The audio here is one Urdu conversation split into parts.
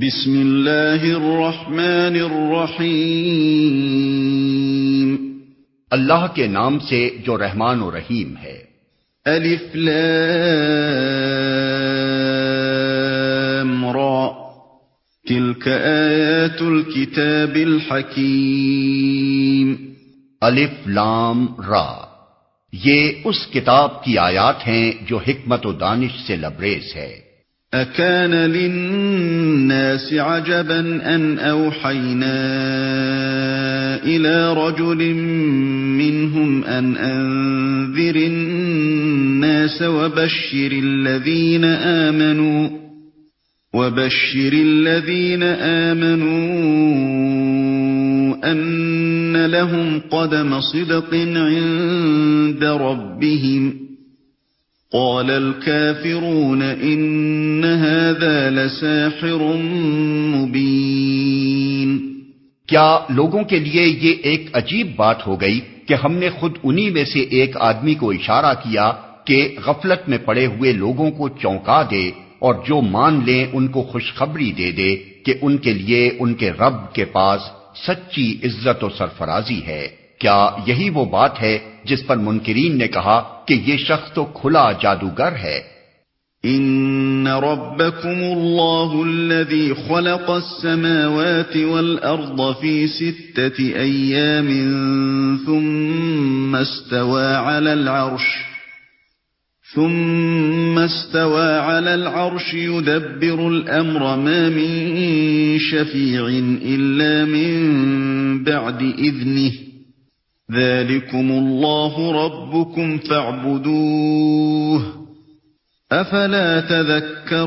بسم اللہ الرحمن الرحیم اللہ کے نام سے جو رحمان و رحیم ہے۔ الف لام را تلک آیات الکتاب الحکیم۔ الف لام را، یہ اس کتاب کی آیات ہیں جو حکمت و دانش سے لبریز ہے۔ اکان للناس عجبا ان اوحینا الى رجل منهم ان انذر الناس وبشر الذين آمنوا ان لهم قدم صدق عند ربهم قال الكافرون ان هذا لساحر مبین۔ کیا لوگوں کے لیے یہ ایک عجیب بات ہو گئی کہ ہم نے خود انہی میں سے ایک آدمی کو اشارہ کیا کہ غفلت میں پڑے ہوئے لوگوں کو چونکا دے اور جو مان لیں ان کو خوشخبری دے دے کہ ان کے لیے ان کے رب کے پاس سچی عزت و سرفرازی ہے۔ کیا یہی وہ بات ہے جس پر منکرین نے کہا کہ یہ شخص تو کھلا جادوگر ہے؟ ان ربکم اللہ الذی خلق السماوات والارض فی 6 ایام ثم استوى على العرش يدبر الامر ما من شفیع الا من بعد اذنه ذلكم اللہ ربکم فاعبدوه افلا تذکرون۔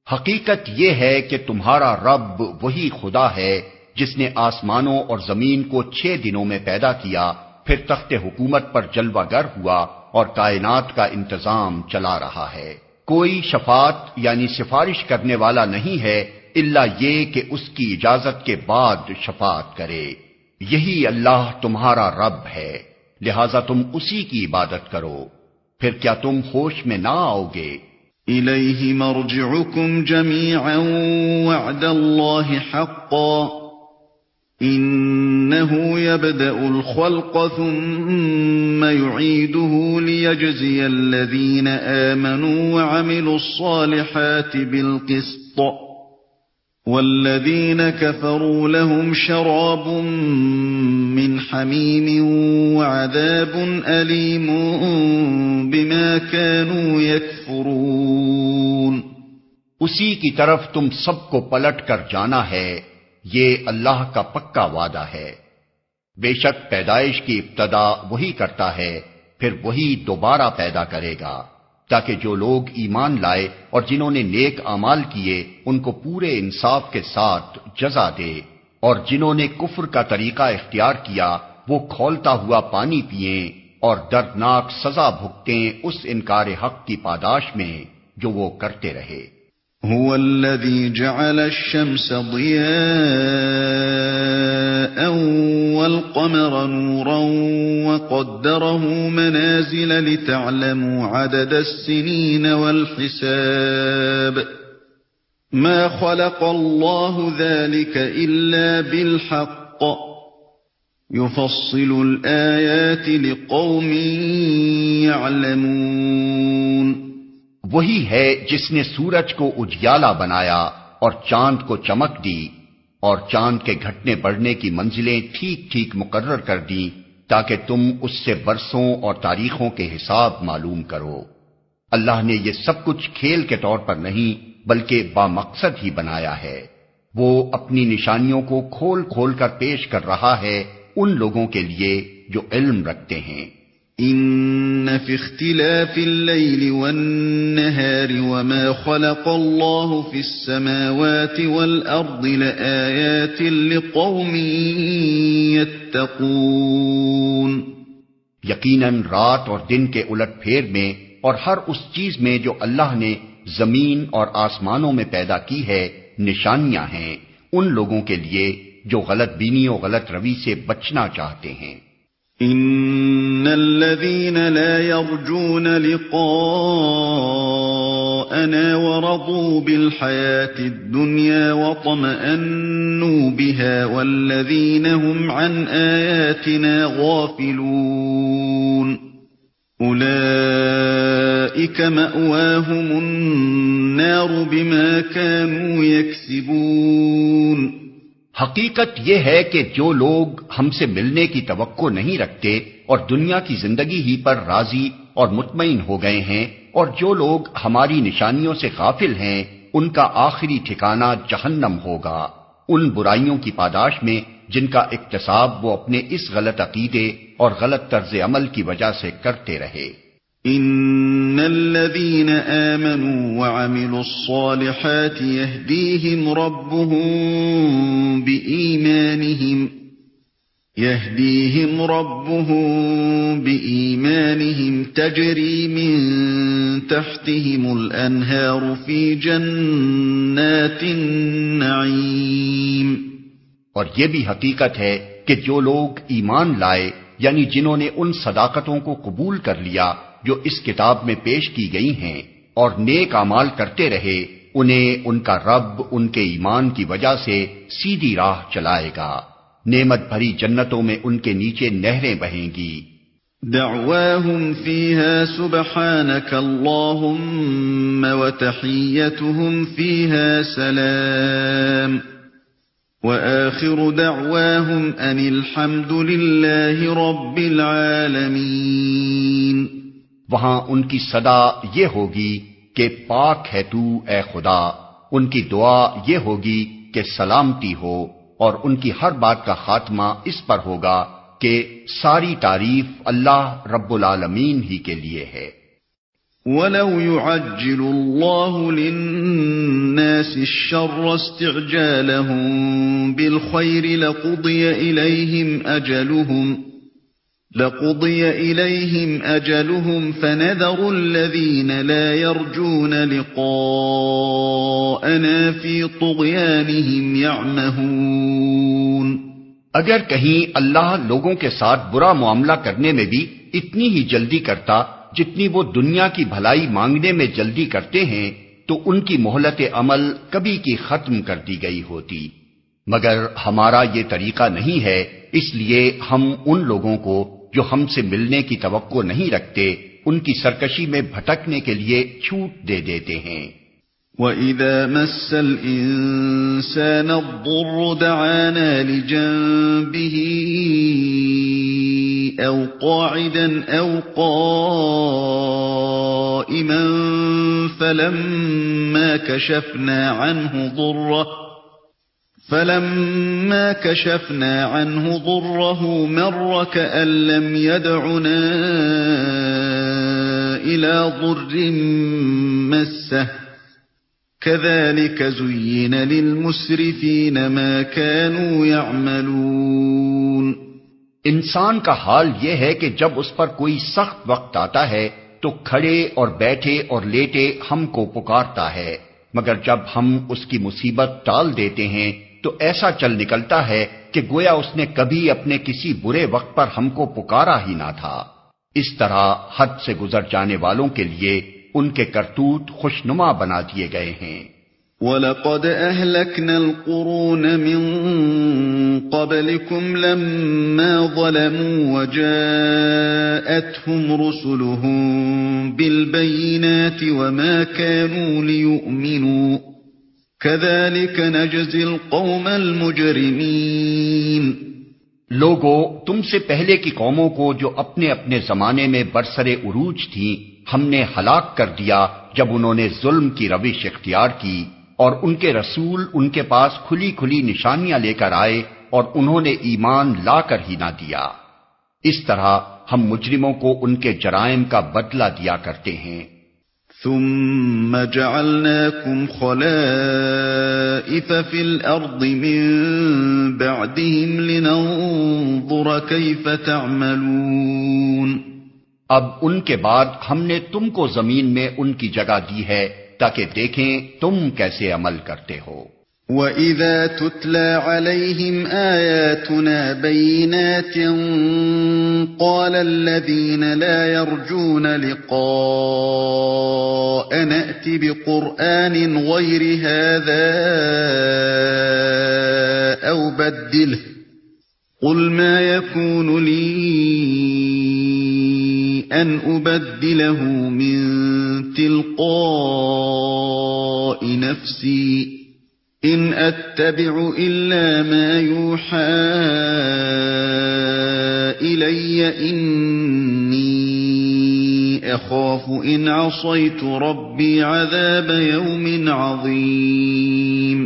حقیقت یہ ہے کہ تمہارا رب وہی خدا ہے جس نے آسمانوں اور زمین کو 6 دنوں میں پیدا کیا، پھر تخت حکومت پر جلوہ گر ہوا اور کائنات کا انتظام چلا رہا ہے۔ کوئی شفاعت یعنی سفارش کرنے والا نہیں ہے الا یہ کہ اس کی اجازت کے بعد شفاعت کرے۔ یہی اللہ تمہارا رب ہے، لہذا تم اسی کی عبادت کرو، پھر کیا تم ہوش میں نہ آؤ گے؟ الیہ مرجعکم جمیعا وعد اللہ حقا انه يبدأ الخلق ثم يعيده ليجزي الذين آمنوا وعملوا الصالحات بالقسط والذين كفروا لهم شراب من حميم وعذاب أليم بما كانوا يكفرون۔ اسی کی طرف تم سب کو پلٹ کر جانا ہے، یہ اللہ کا پکا وعدہ ہے۔ بے شک پیدائش کی ابتدا وہی کرتا ہے، پھر وہی دوبارہ پیدا کرے گا، تاکہ جو لوگ ایمان لائے اور جنہوں نے نیک اعمال کیے ان کو پورے انصاف کے ساتھ جزا دے، اور جنہوں نے کفر کا طریقہ اختیار کیا وہ کھولتا ہوا پانی پئیں اور دردناک سزا بھگتیں اس انکار حق کی پاداش میں جو وہ کرتے رہے۔ هو الذي جعل الشمس ضياء والقمر نورا وقدره منازل لتعلموا عدد السنين والحساب ما خلق الله ذلك إلا بالحق يفصل الآيات لقوم يعلمون۔ وہی ہے جس نے سورج کو اجیالا بنایا اور چاند کو چمک دی اور چاند کے گھٹنے بڑھنے کی منزلیں ٹھیک ٹھیک مقرر کر دی تاکہ تم اس سے برسوں اور تاریخوں کے حساب معلوم کرو۔ اللہ نے یہ سب کچھ کھیل کے طور پر نہیں بلکہ بامقصد ہی بنایا ہے۔ وہ اپنی نشانیوں کو کھول کھول کر پیش کر رہا ہے ان لوگوں کے لیے جو علم رکھتے ہیں۔ ان فی اختلاف اللیل والنہار وما خلق اللہ فی السماوات والارض لآیات لقوم یتقون۔ یقیناً رات اور دن کے الٹ پھیر میں اور ہر اس چیز میں جو اللہ نے زمین اور آسمانوں میں پیدا کی ہے نشانیاں ہیں ان لوگوں کے لیے جو غلط بینی و غلط روی سے بچنا چاہتے ہیں۔ ان الذين لا يرجون لقاءنا لقاءنا ورضوا بالحياة الدنيا واطمأنوا بها والذين هم عن آياتنا غافلون أولئك مأواهم النار بما كانوا يكسبون۔ حقیقت یہ ہے کہ جو لوگ ہم سے ملنے کی توقع نہیں رکھتے اور دنیا کی زندگی ہی پر راضی اور مطمئن ہو گئے ہیں، اور جو لوگ ہماری نشانیوں سے غافل ہیں، ان کا آخری ٹھکانہ جہنم ہوگا، ان برائیوں کی پاداش میں جن کا اکتساب وہ اپنے اس غلط عقیدے اور غلط طرز عمل کی وجہ سے کرتے رہے۔ ان الذين آمنوا وعملوا الصالحات يهديهم ربهم بإيمانهم تجري من تحتهم الأنهار في جنات النعيم۔ اور یہ بھی حقیقت ہے کہ جو لوگ ایمان لائے، یعنی جنہوں نے ان صداقتوں کو قبول کر لیا جو اس کتاب میں پیش کی گئی ہیں، اور نیک اعمال کرتے رہے، انہیں ان کا رب ان کے ایمان کی وجہ سے سیدھی راہ چلائے گا، نعمت بھری جنتوں میں ان کے نیچے نہریں بہیں گی۔ دعواهم فيها سبحانك اللهم وتحيتهم فيها سلام وآخر دعواهم ان الحمد لله رب العالمين۔ وہاں ان کی صدا یہ ہوگی کہ پاک ہے تو اے خدا، ان کی دعا یہ ہوگی کہ سلامتی ہو، اور ان کی ہر بات کا خاتمہ اس پر ہوگا کہ ساری تعریف اللہ رب العالمین ہی کے لیے ہے۔ وَلَوْ يُعَجِّلُ اللَّهُ لِلنَّاسِ الشَّرَّ اسْتِعْجَالَهُم بِالْخَيْرِ لَقُضِيَ إِلَيْهِمْ أَجَلُهُمْ فَنَذَرُ الَّذِينَ لَا يَرْجُونَ لِقَاءَنَا فِي طُغْيَانِهِمْ يَعْمَهُونَ۔ اگر کہیں اللہ لوگوں کے ساتھ برا معاملہ کرنے میں بھی اتنی ہی جلدی کرتا جتنی وہ دنیا کی بھلائی مانگنے میں جلدی کرتے ہیں، تو ان کی مہلت عمل کبھی کی ختم کر دی گئی ہوتی، مگر ہمارا یہ طریقہ نہیں ہے، اس لیے ہم ان لوگوں کو جو ہم سے ملنے کی توقع نہیں رکھتے ان کی سرکشی میں بھٹکنے کے لیے چھوٹ دے دیتے ہیں۔ وَإِذَا مَسَّ الْإِنسَانَ الضُّرُّ دَعَانَا لِجَنبِهِ أَوْ قَاعِدًا أَوْ قَائِمًا فَلَمَّا كَشَفْنَا عَنْهُ ضُرَّهُ مَرَّ كَأَن لَّمْ يَدْعُنَا إِلَى ضُرٍّ مَّسَّهُ كَذَلِكَ زُيِّنَ لِلْمُسْرِفِينَ مَا كَانُوا يَعْمَلُونَ۔ انسان کا حال یہ ہے کہ جب اس پر کوئی سخت وقت آتا ہے تو کھڑے اور بیٹھے اور لیٹے ہم کو پکارتا ہے، مگر جب ہم اس کی مصیبت ٹال دیتے ہیں تو ایسا چل نکلتا ہے کہ گویا اس نے کبھی اپنے کسی برے وقت پر ہم کو پکارا ہی نہ تھا۔ اس طرح حد سے گزر جانے والوں کے لیے ان کے کرتوت خوشنما بنا دیے گئے ہیں۔ وَلَقَدْ أَهْلَكْنَا الْقُرُونَ مِنْ قَبْلِكُمْ لَمَّا ظَلَمُوا وَجَاءَتْهُمْ رُسُلُهُم بِالْبَيِّنَاتِ وَمَا كَانُوا لِيُؤْمِنُوا كَذَلِكَ نَجْزِي الْقَوْمَ الْمُجْرِمِينَ۔ لوگو، تم سے پہلے کی قوموں کو جو اپنے اپنے زمانے میں برسر عروج تھیں ہم نے ہلاک کر دیا جب انہوں نے ظلم کی روش اختیار کی، اور ان کے رسول ان کے پاس کھلی کھلی نشانیاں لے کر آئے اور انہوں نے ایمان لا کر ہی نہ دیا۔ اس طرح ہم مجرموں کو ان کے جرائم کا بدلہ دیا کرتے ہیں۔ ثم جعلناكم خلائف في الأرض من بعدهم لننظر كيف تعملون۔ اب ان کے بعد ہم نے تم کو زمین میں ان کی جگہ دی ہے تاکہ دیکھیں تم کیسے عمل کرتے ہو۔ وَإِذَا تُتْلَى عَلَيْهِمْ آيَاتُنَا بَيِّنَاتٍ قَالَ الَّذِينَ لَا يَرْجُونَ لِقَاءَنَا ائْتِ بِقُرْآنٍ غَيْرِ هَذَا أَوْ بَدِّلْهُ قُلْ مَا يَكُونُ لِي أَنْ أُبَدِّلَهُ مِنْ تِلْقَاءِ نَفْسِي إِنْ أَتَّبِعُ إِلَّا مَا يُوحَى إِلَيَّ إِنِّي أَخَافُ إِنْ عَصَيْتُ رَبِّي عَذَابَ يَوْمٍ عَظِيمٍ۔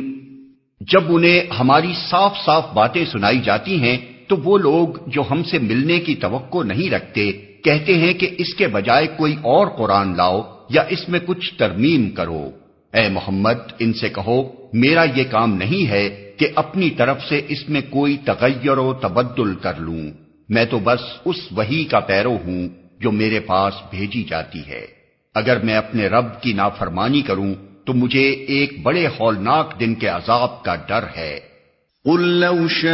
جب انہیں ہماری صاف صاف باتیں سنائی جاتی ہیں تو وہ لوگ جو ہم سے ملنے کی توقع نہیں رکھتے کہتے ہیں کہ اس کے بجائے کوئی اور قرآن لاؤ یا اس میں کچھ ترمیم کرو۔ اے محمد ان سے کہو میرا یہ کام نہیں ہے کہ اپنی طرف سے اس میں کوئی تغیر و تبدل کر لوں، میں تو بس اس وحی کا پیرو ہوں جو میرے پاس بھیجی جاتی ہے۔ اگر میں اپنے رب کی نافرمانی کروں تو مجھے ایک بڑے ہولناک دن کے عذاب کا ڈر ہے۔ قُل لَّوْ شَاءَ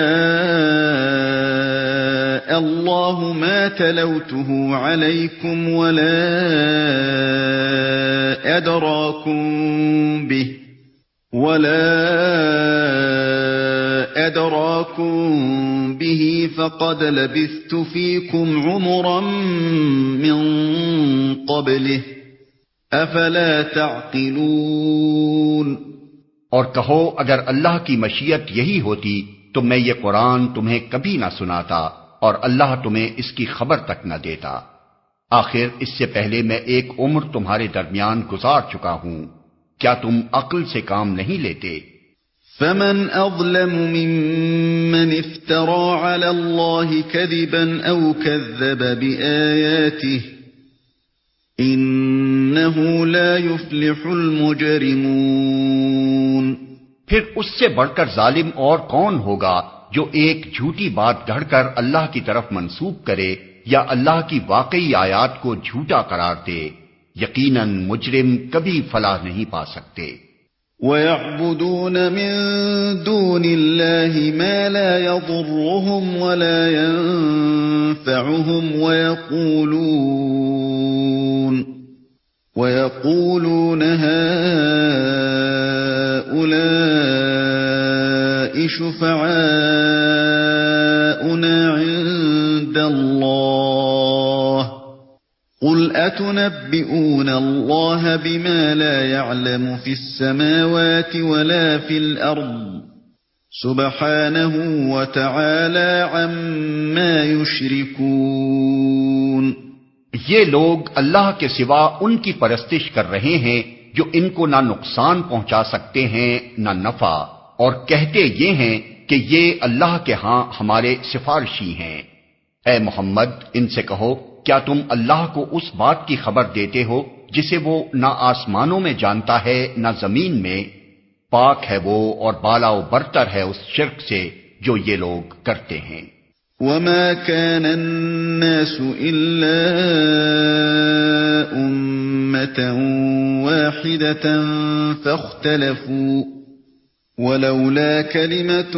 اللَّهُ مَا تَلَوْتُهُ عَلَيْكُمْ وَلَا أَدْرَاكُمْ بِهِ فَقَدْ لَبِثْتُ فِيكُمْ عُمُرًا مِّن قَبْلِهِ أَفَلَا تَعْقِلُونَ۔ اور کہو اگر اللہ کی مشیت یہی ہوتی تو میں یہ قرآن تمہیں کبھی نہ سناتا اور اللہ تمہیں اس کی خبر تک نہ دیتا۔ آخر اس سے پہلے میں ایک عمر تمہارے درمیان گزار چکا ہوں، کیا تم عقل سے کام نہیں لیتے؟ فَمَنْ أَظْلَمُ مِمَّنِ افْتَرَى عَلَى اللَّهِ كَذِبًا أَوْ كَذَّبَ بِآيَاتِهِ إِنَّهُ لَا يُفْلِحُ الْمُجْرِمُونَ۔ پھر اس سے بڑھ کر ظالم اور کون ہوگا جو ایک جھوٹی بات گھڑ کر اللہ کی طرف منسوب کرے یا اللہ کی واقعی آیات کو جھوٹا قرار دے؟ یقیناً مجرم کبھی فلاح نہیں پا سکتے۔ وَيَعْبُدُونَ مِن دُونِ اللَّهِ مَا لَا يَضُرُّهُمْ وَلَا يَنفَعُهُمْ وَيَقُولُونَ هَؤُلَاءِ شُفَعَاؤُنَا عِندَ اللَّهِ قُلْ أَتُنَبِّئُونَ اللَّهَ بِمَا لَا يَعْلَمُ فِي السَّمَاوَاتِ وَلَا فِي الْأَرْضِ سُبْحَانَهُ وَتَعَالَى عَمَّا يُشْرِكُونَ۔ یہ لوگ اللہ کے سوا ان کی پرستش کر رہے ہیں جو ان کو نہ نقصان پہنچا سکتے ہیں نہ نفع، اور کہتے یہ ہیں کہ یہ اللہ کے ہاں ہمارے سفارشی ہیں۔ اے محمد ان سے کہو کیا تم اللہ کو اس بات کی خبر دیتے ہو جسے وہ نہ آسمانوں میں جانتا ہے نہ زمین میں؟ پاک ہے وہ اور بالا و برتر ہے اس شرک سے جو یہ لوگ کرتے ہیں۔ وَمَا كَانَ النَّاسُ إِلَّا أُمَّةً وَاحِدَةً فَاخْتَلَفُوا وَلَوْلَا كَلِمَةٌ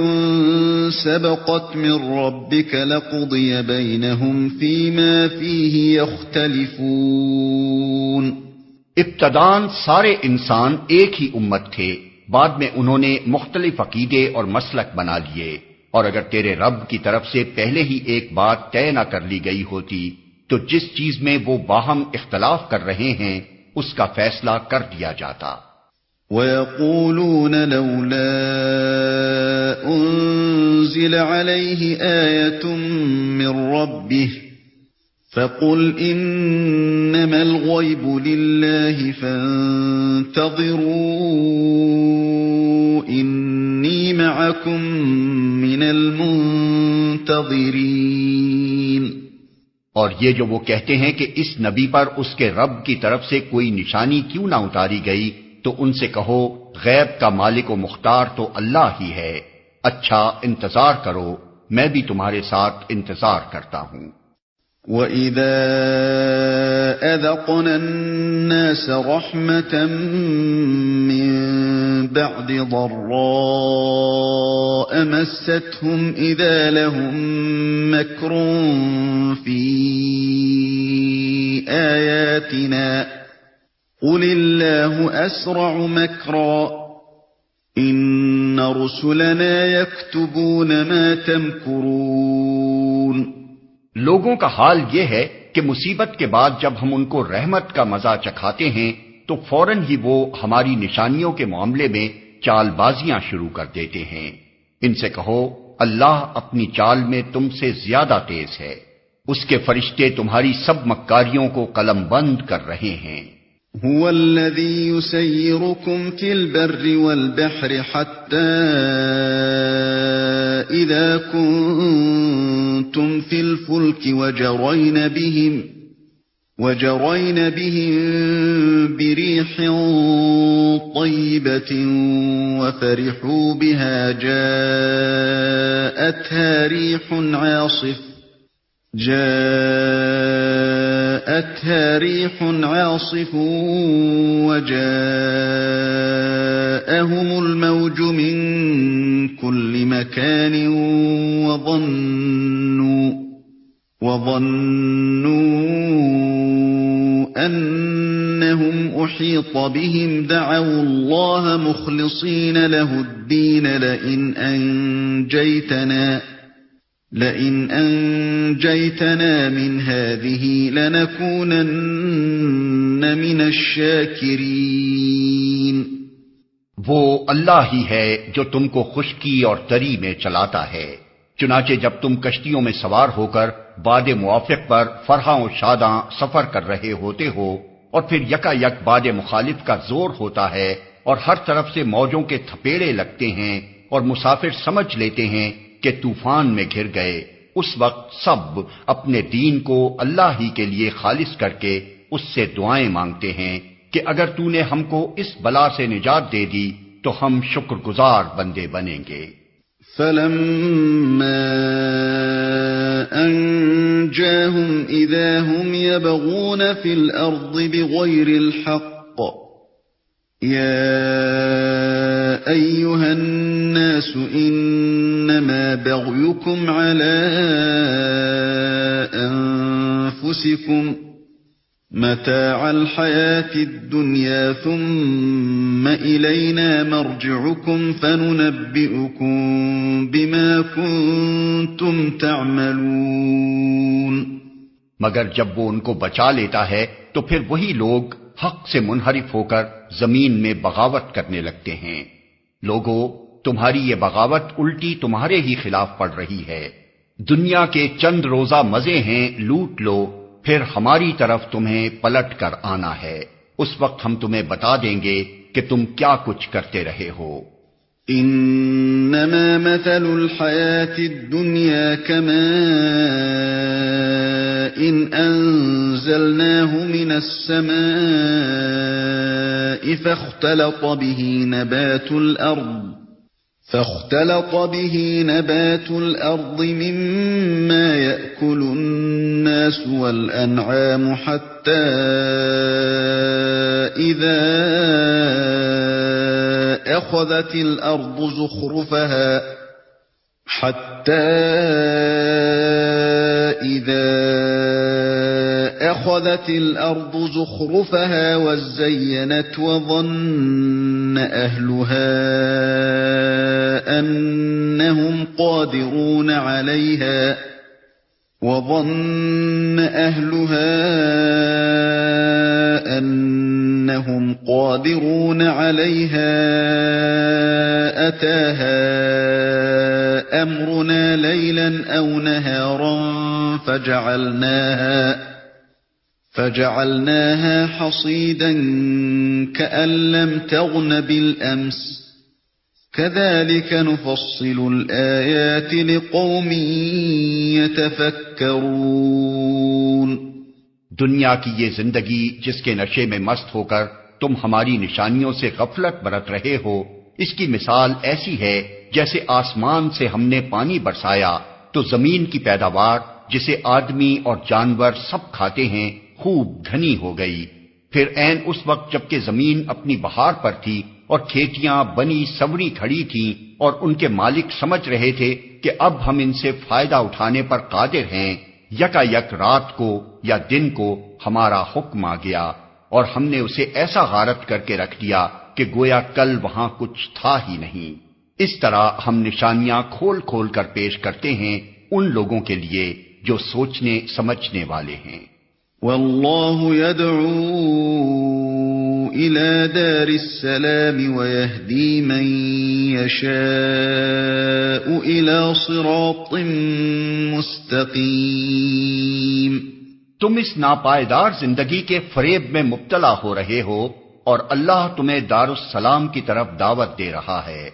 سَبَقَتْ مِنْ رَبِّكَ لَقُضِيَ بَيْنَهُمْ فِيمَا فِيهِ يَخْتَلِفُونَ۔ ابتداً سارے انسان ایک ہی امت تھے، بعد میں انہوں نے مختلف عقیدے اور مسلک بنا لیے، اور اگر تیرے رب کی طرف سے پہلے ہی ایک بات طے نہ کر لی گئی ہوتی تو جس چیز میں وہ باہم اختلاف کر رہے ہیں اس کا فیصلہ کر دیا جاتا۔ وَيَقُولُونَ لَوْلَا أُنزِلَ عَلَيْهِ آيَةٌ مِّن رَّبِّهِ فَقُلْ إِنَّمَا الْغَيْبُ لِلَّهِ فَانتَظِرُوا إِنِّي مَعَكُمْ مِنَ الْمُنتَظِرِينَ۔ اور یہ جو وہ کہتے ہیں کہ اس نبی پر اس کے رب کی طرف سے کوئی نشانی کیوں نہ اتاری گئی، تو ان سے کہو غیب کا مالک و مختار تو اللہ ہی ہے، اچھا انتظار کرو، میں بھی تمہارے ساتھ انتظار کرتا ہوں۔ وَإِذَا أَذَقْنَا النَّاسَ رَحْمَةً مِّن بعد ضراء مستهم إذا لهم مكر في آياتنا قل الله أسرع مكرا إن رسلنا يكتبون ما تمكرون۔ لوگوں کا حال یہ ہے کہ مصیبت کے بعد جب ہم ان کو رحمت کا مزہ چکھاتے ہیں تو فوراً ہی وہ ہماری نشانیوں کے معاملے میں چال بازیاں شروع کر دیتے ہیں۔ ان سے کہو اللہ اپنی چال میں تم سے زیادہ تیز ہے، اس کے فرشتے تمہاری سب مکاریوں کو قلم بند کر رہے ہیں۔ هو الذي يسيركم في البر والبحر حتى إذا كنتم في الفلك وجرين بهم بريح طيبة وفرحوا بها جاءتها ريح عاصف وجاءهم الموج من كل مكان وظنوا أنهم أحيط بهم دعوا الله مخلصين له الدين لئن أنجيتنا من هذه لنكونن من الشاكرين۔ وہ اللہ ہی ہے جو تم کو خشکی اور تری میں چلاتا ہے، چنانچہ جب تم کشتیوں میں سوار ہو کر باد موافق پر فرحاں و شاداں سفر کر رہے ہوتے ہو اور پھر یکا یک باد مخالف کا زور ہوتا ہے اور ہر طرف سے موجوں کے تھپیڑے لگتے ہیں اور مسافر سمجھ لیتے ہیں کہ طوفان میں گھر گئے، اس وقت سب اپنے دین کو اللہ ہی کے لیے خالص کر کے اس سے دعائیں مانگتے ہیں کہ اگر تو نے ہم کو اس بلا سے نجات دے دی تو ہم شکر گزار بندے بنیں گے۔ فَلَمَّا أَنْجَاهُمْ إِذَا هُمْ يَبْغُونَ فِي الْأَرْضِ بِغَيْرِ الْحَقِّ يَا أَيُّهَا النَّاسُ إِنَّمَا بَغْيُكُمْ عَلَى أَنفُسِكُمْ مَتَاعَ الْحَيَاةِ الدُّنْيَا ثُمَّ إِلَيْنَا مَرْجِعُكُمْ فَنُنَبِّئُكُمْ بِمَا كُنْتُمْ تَعْمَلُونَ۔ مگر جب وہ ان کو بچا لیتا ہے تو پھر وہی لوگ حق سے منحرف ہو کر زمین میں بغاوت کرنے لگتے ہیں۔ لوگو، تمہاری یہ بغاوت الٹی تمہارے ہی خلاف پڑ رہی ہے۔ دنیا کے چند روزہ مزے ہیں، لوٹ لو، پھر ہماری طرف تمہیں پلٹ کر آنا ہے، اس وقت ہم تمہیں بتا دیں گے کہ تم کیا کچھ کرتے رہے ہو۔ انما مثل الحیاة الدنیا كماء انزلناه من السماء فاختلط به نبات الأرض مما يأكل الناس والأنعام حتى إذا أخذت الأرض زخرفها وزينت وظن أهلها أنهم قادرون عليها أتاها أمرنا ليلا أو نهارا فجعلناها حصيدا كأن لم تغن بالأمس كذلك نفصل الآيات لقوم يتفكرون۔ دنیا کی یہ زندگی جس کے نشے میں مست ہو کر تم ہماری نشانیوں سے غفلت برت رہے ہو، اس کی مثال ایسی ہے جیسے آسمان سے ہم نے پانی برسایا تو زمین کی پیداوار جسے آدمی اور جانور سب کھاتے ہیں خوب گھنی ہو گئی، پھر عین اس وقت جبکہ زمین اپنی بہار پر تھی اور کھیتیاں بنی سوری کھڑی تھیں، اور ان کے مالک سمجھ رہے تھے کہ اب ہم ان سے فائدہ اٹھانے پر قادر ہیں، یکا یک رات کو یا دن کو ہمارا حکم آ گیا اور ہم نے اسے ایسا غارت کر کے رکھ دیا کہ گویا کل وہاں کچھ تھا ہی نہیں۔ اس طرح ہم نشانیاں کھول کھول کر پیش کرتے ہیں ان لوگوں کے لیے جو سوچنے سمجھنے والے ہیں۔ واللہ يدعو إلى دار السلام ويهدي من يشاء إلى صراط مستقيم۔ تم اس ناپائیدار زندگی کے فریب میں مبتلا ہو رہے ہو اور اللہ تمہیں دار السلام کی طرف دعوت دے رہا ہے۔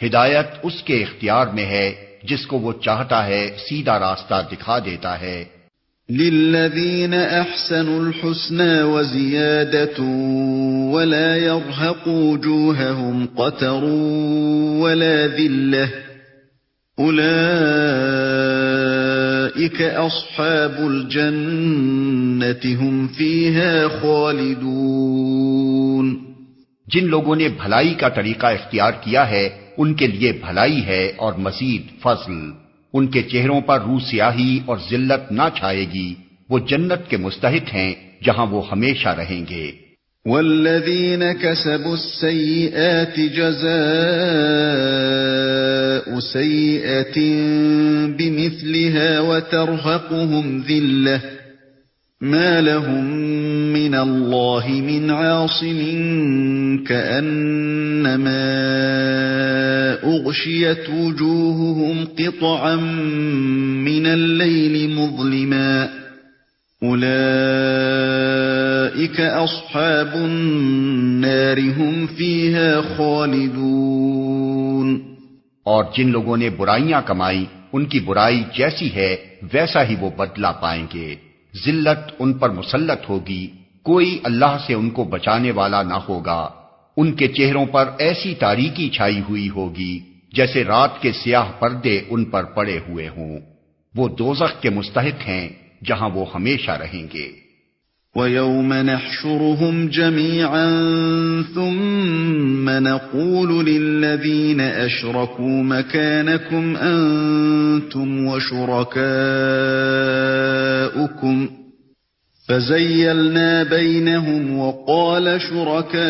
ہدایت اس کے اختیار میں ہے، جس کو وہ چاہتا ہے سیدھا راستہ دکھا دیتا ہے۔ للذین احسنوا الحسنى وزیادة ولا يرهق وجوههم قتر ولا ذلة اولئک اصحاب الجنة هم فيها خالدون۔ جن لوگوں نے بھلائی کا طریقہ اختیار کیا ہے ان کے لیے بھلائی ہے اور مزید فضل، ان کے چہروں پر روح سیاہی اور ذلت نہ چھائے گی، وہ جنت کے مستحق ہیں جہاں وہ ہمیشہ رہیں گے۔ والذین کسبوا السیئات جزاء سیئة بمثلها وترهقهم ذلة ما لهم من اللہ من عاصم كأنما اغشیت وجوههم قطعا من اللیل مظلما اولئک اصحاب النار هم فیها خالدون۔ اور جن لوگوں نے برائیاں کمائی ان کی برائی جیسی ہے ویسا ہی وہ بدلہ پائیں گے، ذلت ان پر مسلط ہوگی، کوئی اللہ سے ان کو بچانے والا نہ ہوگا، ان کے چہروں پر ایسی تاریکی چھائی ہوئی ہوگی جیسے رات کے سیاہ پردے ان پر پڑے ہوئے ہوں، وہ دوزخ کے مستحق ہیں جہاں وہ ہمیشہ رہیں گے۔ وَيَوْمَ نَحْشُرُهُمْ جَمِيعًا ثُمَّ نَقُولُ لِلَّذِينَ أَشْرَكُوا مَكَانَكُمْ أَنْتُمْ وَشُرَكَاؤُكُمْ فَزَيَّلْنَا بَيْنَهُمْ وَقَالَ شُرَكَاؤُهُمْ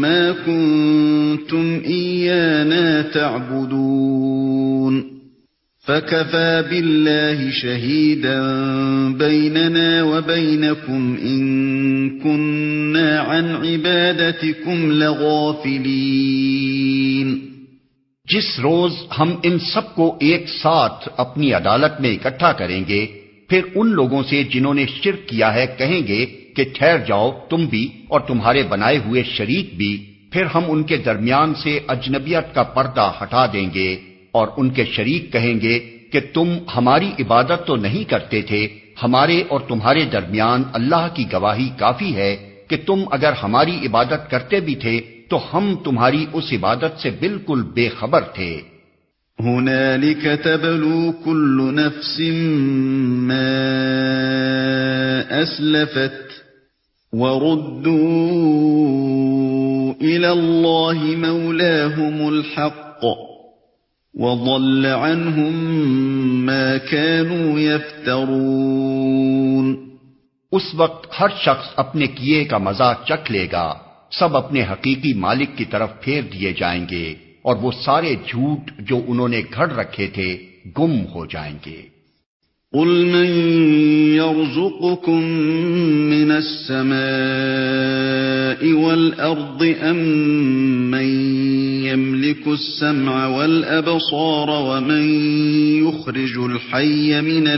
مَا كُنْتُمْ إِيَّانَا تَعْبُدُونَ فَكَفَى بِاللَّهِ شَهِيدًا بَيْنَنَا وَبَيْنَكُمْ إِن كُنَّا عَنْ عِبَادَتِكُمْ لَغَافِلِينَ۔ جس روز ہم ان سب کو ایک ساتھ اپنی عدالت میں اکٹھا کریں گے، پھر ان لوگوں سے جنہوں نے شرک کیا ہے کہیں گے کہ ٹھہر جاؤ تم بھی اور تمہارے بنائے ہوئے شریک بھی، پھر ہم ان کے درمیان سے اجنبیت کا پردہ ہٹا دیں گے اور ان کے شریک کہیں گے کہ تم ہماری عبادت تو نہیں کرتے تھے، ہمارے اور تمہارے درمیان اللہ کی گواہی کافی ہے کہ تم اگر ہماری عبادت کرتے بھی تھے تو ہم تمہاری اس عبادت سے بالکل بے خبر تھے۔ هنالك تبلو كل نفس ما أسلفت وردوا إلى الله مولاهم الحق وضل عنهم ما كانوا يفترون۔ اس وقت ہر شخص اپنے کیے کا مزہ چکھ لے گا، سب اپنے حقیقی مالک کی طرف پھیر دیے جائیں گے اور وہ سارے جھوٹ جو انہوں نے گھڑ رکھے تھے گم ہو جائیں گے۔ قل من يرزقكم من السماء والأرض أم من يملك السمع والأبصار ومن يخرج الحي من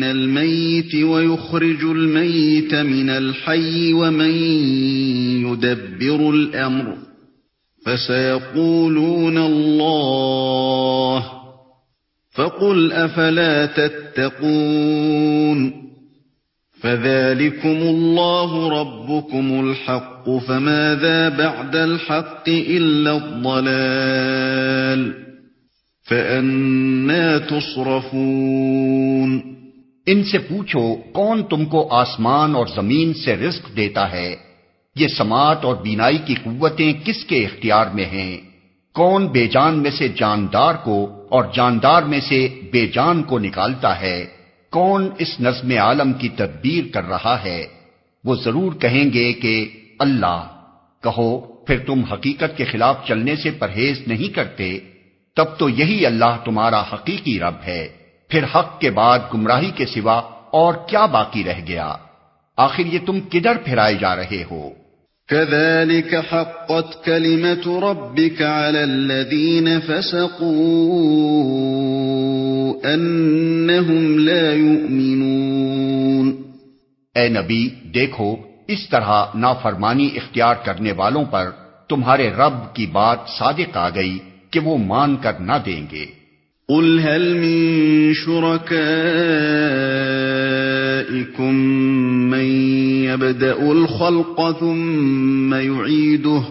الميت ويخرج الميت من الحي ومن يدبر الأمر فسيقولون الله فقل أفلا تتقون فذلكم الله ربكم الحق فماذا بعد الحق إلا الضلال فأنا تصرفون۔ ان سے پوچھو کون تم کو آسمان اور زمین سے رزق دیتا ہے؟ یہ سماعت اور بینائی کی قوتیں کس کے اختیار میں ہیں؟ کون بے جان میں سے جاندار کو اور جاندار میں سے بے جان کو نکالتا ہے؟ کون اس نظم عالم کی تدبیر کر رہا ہے؟ وہ ضرور کہیں گے کہ اللہ۔ کہو پھر تم حقیقت کے خلاف چلنے سے پرہیز نہیں کرتے؟ تب تو یہی اللہ تمہارا حقیقی رب ہے، پھر حق کے بعد گمراہی کے سوا اور کیا باقی رہ گیا؟ آخر یہ تم کدھر پھرائے جا رہے ہو؟ كذلك حقت كلمة ربك على الذين فسقوا أنهم لا يؤمنون۔ اے نبی دیکھو اس طرح نافرمانی اختیار کرنے والوں پر تمہارے رب کی بات صادق آ گئی کہ وہ مان کر نہ دیں گے۔ قل هل من شركائكم من يبدأ الخلق ثم يعيده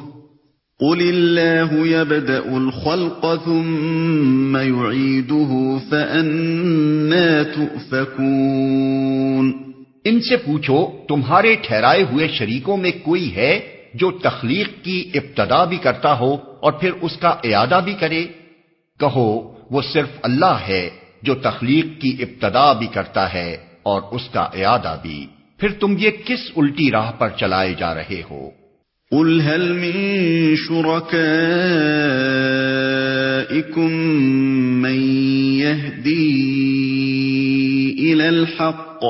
قل الله يبدأ الخلق ثم يعيده فأنى تؤفكون۔ ان سے پوچھو تمہارے ٹھہرائے ہوئے شریکوں میں کوئی ہے جو تخلیق کی ابتدا بھی کرتا ہو اور پھر اس کا اعادہ بھی کرے؟ کہو وہ صرف اللہ ہے جو تخلیق کی ابتدا بھی کرتا ہے اور اس کا اعادہ بھی، پھر تم یہ کس الٹی راہ پر چلائے جا رہے ہو؟ قل هل من شركائكم من يهدي إلى الحق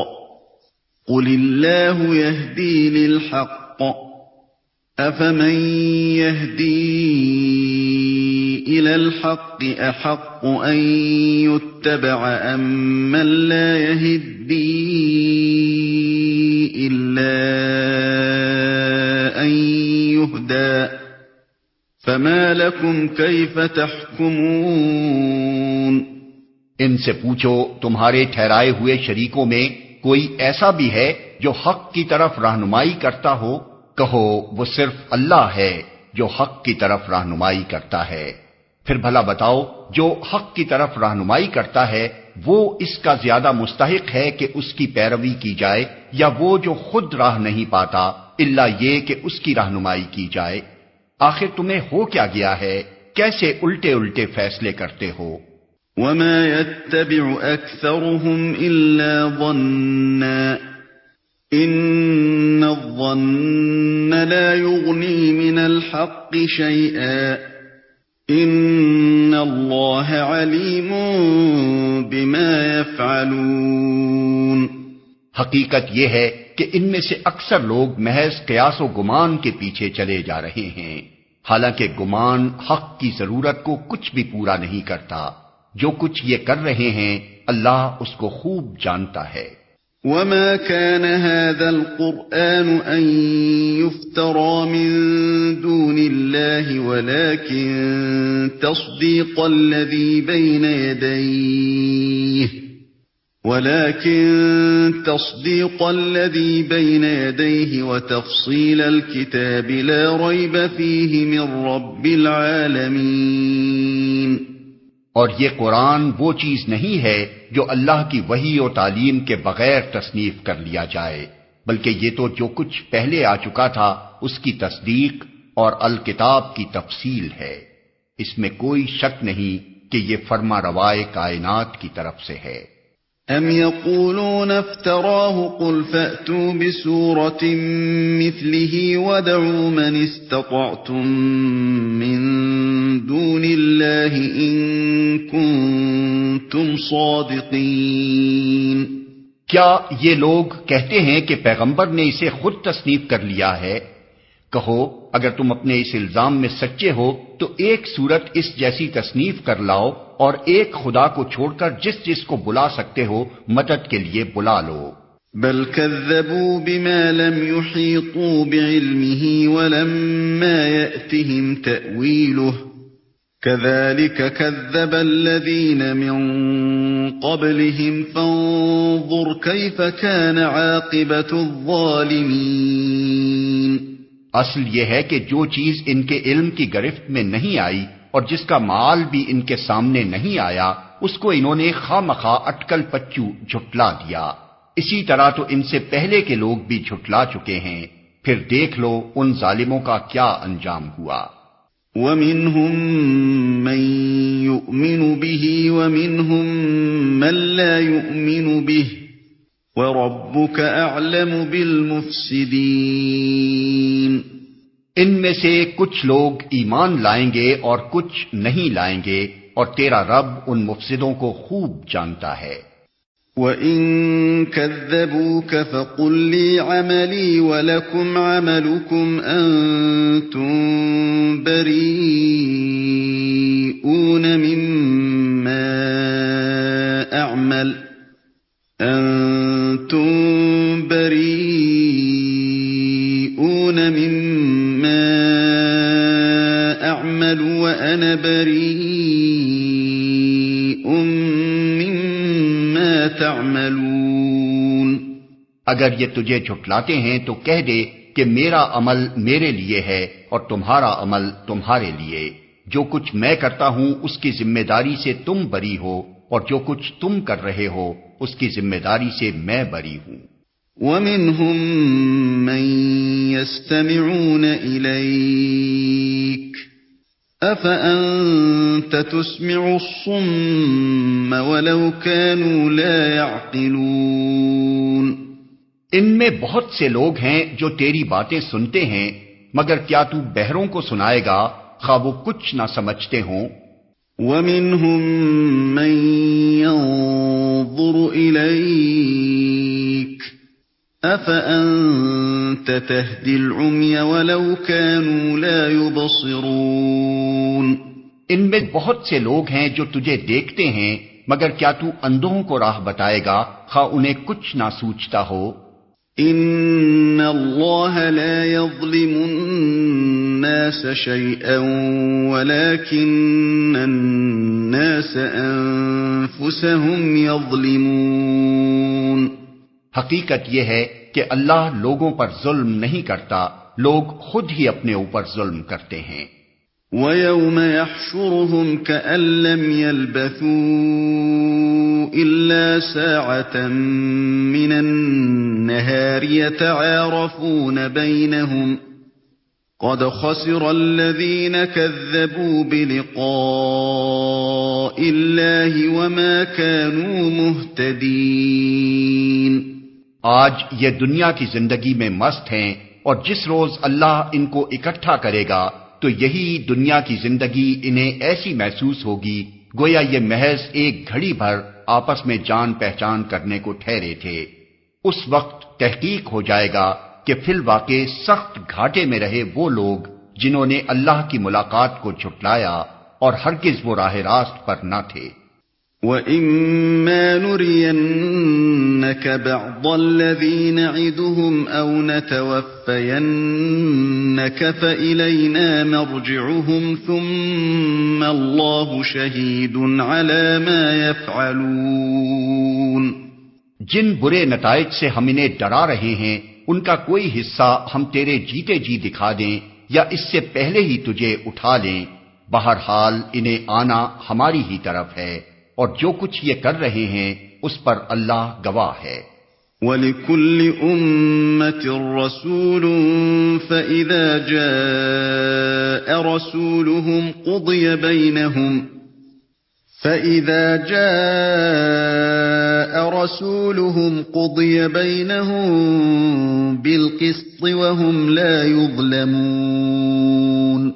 قل الله يهدي للحق أفمن يهدي إلى الحق أحق أن يتبع أم من لا يهدي إلا أن يهدى فما لكم كيف تحكمون۔ ان سے پوچھو تمہارے ٹھہرائے ہوئے شریکوں میں کوئی ایسا بھی ہے جو حق کی طرف رہنمائی کرتا ہو؟ کہو وہ صرف اللہ ہے جو حق کی طرف رہنمائی کرتا ہے، پھر بھلا بتاؤ جو حق کی طرف رہنمائی کرتا ہے وہ اس کا زیادہ مستحق ہے کہ اس کی پیروی کی جائے یا وہ جو خود راہ نہیں پاتا الا یہ کہ اس کی رہنمائی کی جائے؟ آخر تمہیں ہو کیا گیا ہے؟ کیسے الٹے الٹے فیصلے کرتے ہو؟ وما يتبع أكثرهم إلا ظنا إن الظن لا يغني من الحق شيئا إن الله عليم بما يفعلون۔ حقیقت یہ ہے کہ ان میں سے اکثر لوگ محض قیاس و گمان کے پیچھے چلے جا رہے ہیں، حالانکہ گمان حق کی ضرورت کو کچھ بھی پورا نہیں کرتا۔ جو کچھ یہ کر رہے ہیں اللہ اس کو خوب جانتا ہے۔ وما كان هذا القرآن أن يفترى من دون الله ولكن تصديق الذي بين يديه وتفصيل الكتاب لا ريب فيه من رب العالمين۔ اور یہ قرآن وہ چیز نہیں ہے جو اللہ کی وحی و تعلیم کے بغیر تصنیف کر لیا جائے، بلکہ یہ تو جو کچھ پہلے آ چکا تھا اس کی تصدیق اور الکتاب کی تفصیل ہے، اس میں کوئی شک نہیں کہ یہ فرما روائے کائنات کی طرف سے ہے۔ ام يقولون افتراه قل فأتوا بسورة مثله وادعوا من استطعتم من دون الله إن كنتم صادقين۔ کیا یہ لوگ کہتے ہیں کہ پیغمبر نے اسے خود تصنیف کر لیا ہے؟ کہو اگر تم اپنے اس الزام میں سچے ہو تو ایک صورت اس جیسی تصنیف کر لاؤ اور ایک خدا کو چھوڑ کر جس جس کو بلا سکتے ہو مدد کے لیے بلا لو۔ بل كذبوا بما لم يحيطوا بعلمه ولما يأتهم تأويله كذلك كذب الذين من قبلهم فانظر كيف كان عاقبة الظالمين۔ اصل یہ ہے کہ جو چیز ان کے علم کی گرفت میں نہیں آئی اور جس کا مال بھی ان کے سامنے نہیں آیا اس کو انہوں نے خواہ مخواہ اٹکل پچو جھٹلا دیا، اسی طرح تو ان سے پہلے کے لوگ بھی جھٹلا چکے ہیں، پھر دیکھ لو ان ظالموں کا کیا انجام ہوا۔ وَمِنْهُمْ مَنْ يُؤْمِنُ بِهِ وَمِنْهُمْ مَنْ لَا يُؤْمِنُ بِهِ وَرَبُّكَ أَعْلَمُ بِالْمُفْسِدِينَ۔ ان میں سے کچھ لوگ ایمان لائیں گے اور کچھ نہیں لائیں گے، اور تیرا رب ان مفسدوں کو خوب جانتا ہے۔ وَإِن كَذَّبُوكَ فَقُل لِّي عَمَلِي وَلَكُمْ عَمَلُكُمْ أَنتُم بَرِيئُونَ مِمَّا أَعْمَلُ وَأَنَا بَرِيءٌ مِّمَّا تَعْمَلُونَ۔ اگر یہ تجھے جھٹلاتے ہیں تو کہہ دے کہ میرا عمل میرے لیے ہے اور تمہارا عمل تمہارے لیے، جو کچھ میں کرتا ہوں اس کی ذمہ داری سے تم بری ہو، اور جو کچھ تم کر رہے ہو اس کی ذمہ داری سے میں بری ہوں۔ وَمِنْهُمْ مَنْ يَسْتَمِعُونَ إِلَيْكَ أَفَأَنْتَ تُسْمِعُ الصُّمَّ وَلَوْ كَانُوا لَا يَعْقِلُونَ۔ ان میں بہت سے لوگ ہیں جو تیری باتیں سنتے ہیں، مگر کیا تو بہروں کو سنائے گا خواہ وہ کچھ نہ سمجھتے ہوں؟ وَمِنْهُمْ مَنْ يَنظُرُ إِلَيْكَ أَفَأَنْتَ تَهْدِي الْعُمْيَ وَلَوْ كَانُوا لَا يُبْصِرُونَ۔ ان میں بہت سے لوگ ہیں جو تجھے دیکھتے ہیں، مگر کیا تو اندھوں کو راہ بتائے گا خواہ انہیں کچھ نہ سوچتا ہو؟ إِنَّ اللَّهَ لَا يَظْلِمُ النَّاسَ شَيْئًا وَلَكِنَّ النَّاسَ أَنفُسَهُمْ يَظْلِمُونَ۔ حقیقت یہ ہے کہ اللہ لوگوں پر ظلم نہیں کرتا، لوگ خود ہی اپنے اوپر ظلم کرتے ہیں۔ وَيَوْمَ يَحْشُرُهُمْ كَأَن لَّمْ يَلْبَثُوا إِلَّا سَاعَةً مِّنَ النَّهَارِ يَتَعَارَفُونَ بَيْنَهُمْ قَدْ خَسِرَ الَّذِينَ كَذَّبُوا بِلِقَاءِ اللَّهِ وَمَا كَانُوا مُهْتَدِينَ۔ آج یہ دنیا کی زندگی میں مست ہیں، اور جس روز اللہ ان کو اکٹھا کرے گا تو یہی دنیا کی زندگی انہیں ایسی محسوس ہوگی گویا یہ محض ایک گھڑی بھر آپس میں جان پہچان کرنے کو ٹھہرے تھے۔ اس وقت تحقیق ہو جائے گا کہ فی الواقع سخت گھاٹے میں رہے وہ لوگ جنہوں نے اللہ کی ملاقات کو جھٹلایا اور ہرگز وہ راہ راست پر نہ تھے۔ وَإِمَّا نُرِيَنَّكَ بَعْضَ الَّذِي نَعِدُهُمْ أَوْ نَتَوَفَّيَنَّكَ فَإِلَيْنَا مَرْجِعُهُمْ ثُمَّ اللَّهُ شَهِيدٌ عَلَى مَا يَفْعَلُونَ۔ جن برے نتائج سے ہم انہیں ڈرا رہے ہیں ان کا کوئی حصہ ہم تیرے جیتے جی دکھا دیں یا اس سے پہلے ہی تجھے اٹھا لیں، بہرحال انہیں آنا ہماری ہی طرف ہے، اور جو کچھ یہ کر رہے ہیں اس پر اللہ گواہ ہے۔ وَلِكُلِّ أُمَّةٍ رَّسُولٌ فَإِذَا جَاءَ رَسُولُهُمْ قُضِيَ بَيْنَهُم بِالْقِسْطِ وَهُمْ لَا يُظْلَمُونَ۔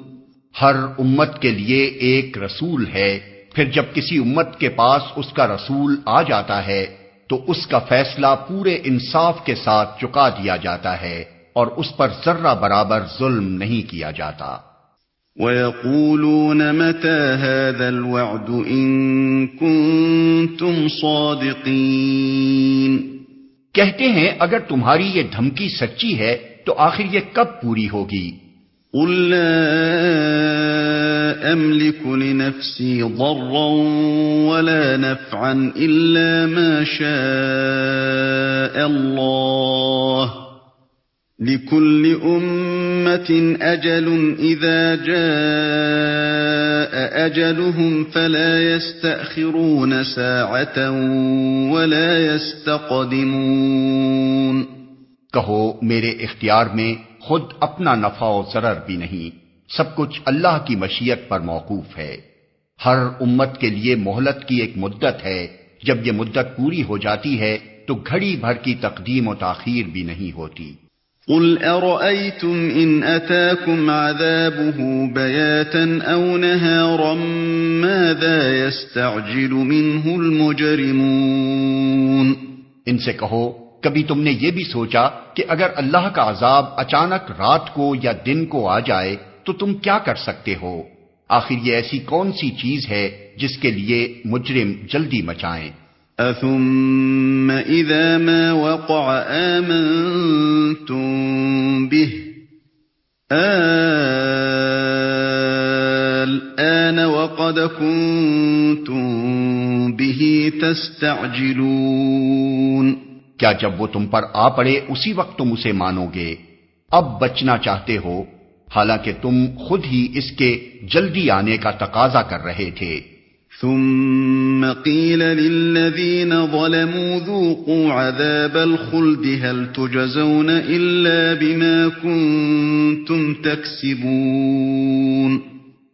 ہر امت کے لیے ایک رسول ہے، پھر جب کسی امت کے پاس اس کا رسول آ جاتا ہے تو اس کا فیصلہ پورے انصاف کے ساتھ چکا دیا جاتا ہے اور اس پر ذرہ برابر ظلم نہیں کیا جاتا۔ وَيَقُولُونَ مَتَى هَذَا الْوَعْدُ إِن كُنتُمْ صَادِقِينَ۔ کہتے ہیں اگر تمہاری یہ دھمکی سچی ہے تو آخر یہ کب پوری ہوگی؟ قُل لَّا أَمْلِكُ لِنَفْسِي ضَرًّا وَلَا نَفْعًا إِلَّا مَا شَاءَ اللَّهُ لِكُلِّ أُمَّةٍ أَجَلٌ إِذَا جَاءَ أَجَلُهُمْ فَلَا يَسْتَأْخِرُونَ سَاعَةً وَلَا يَسْتَقْدِمُونَ۔ کہو میرے اختیار میں خود اپنا نفع و ضرر بھی نہیں، سب کچھ اللہ کی مشیت پر موقوف ہے۔ ہر امت کے لیے مہلت کی ایک مدت ہے، جب یہ مدت پوری ہو جاتی ہے تو گھڑی بھر کی تقدیم و تاخیر بھی نہیں ہوتی۔ قُلْ أَرَأَيْتُمْ إِنْ أَتَاكُمْ عَذَابُهُ بَيَاتًا أَوْ نَهَارًا مَاذَا يَسْتَعْجِلُ مِنْهُ الْمُجْرِمُونَ۔ ان سے کہو کبھی تم نے یہ بھی سوچا کہ اگر اللہ کا عذاب اچانک رات کو یا دن کو آ جائے تو تم کیا کر سکتے ہو؟ آخر یہ ایسی کون سی چیز ہے جس کے لیے مجرم جلدی مچائیں؟ أَثُمَّ إِذَا مَا وَقَعَ آمَنْتُمْ بِهِ الْآنَ وَقَدْ كُنْتُمْ بِهِ تَسْتَعْجِلُونَ۔ کیا جب وہ تم پر آ پڑے اسی وقت تم اسے مانو گے؟ اب بچنا چاہتے ہو، حالانکہ تم خود ہی اس کے جلدی آنے کا تقاضا کر رہے تھے۔ ثم قيل للذين ظلموا ذوقوا عذاب الخلد هل تجزون إلا بما كنتم تكسبون۔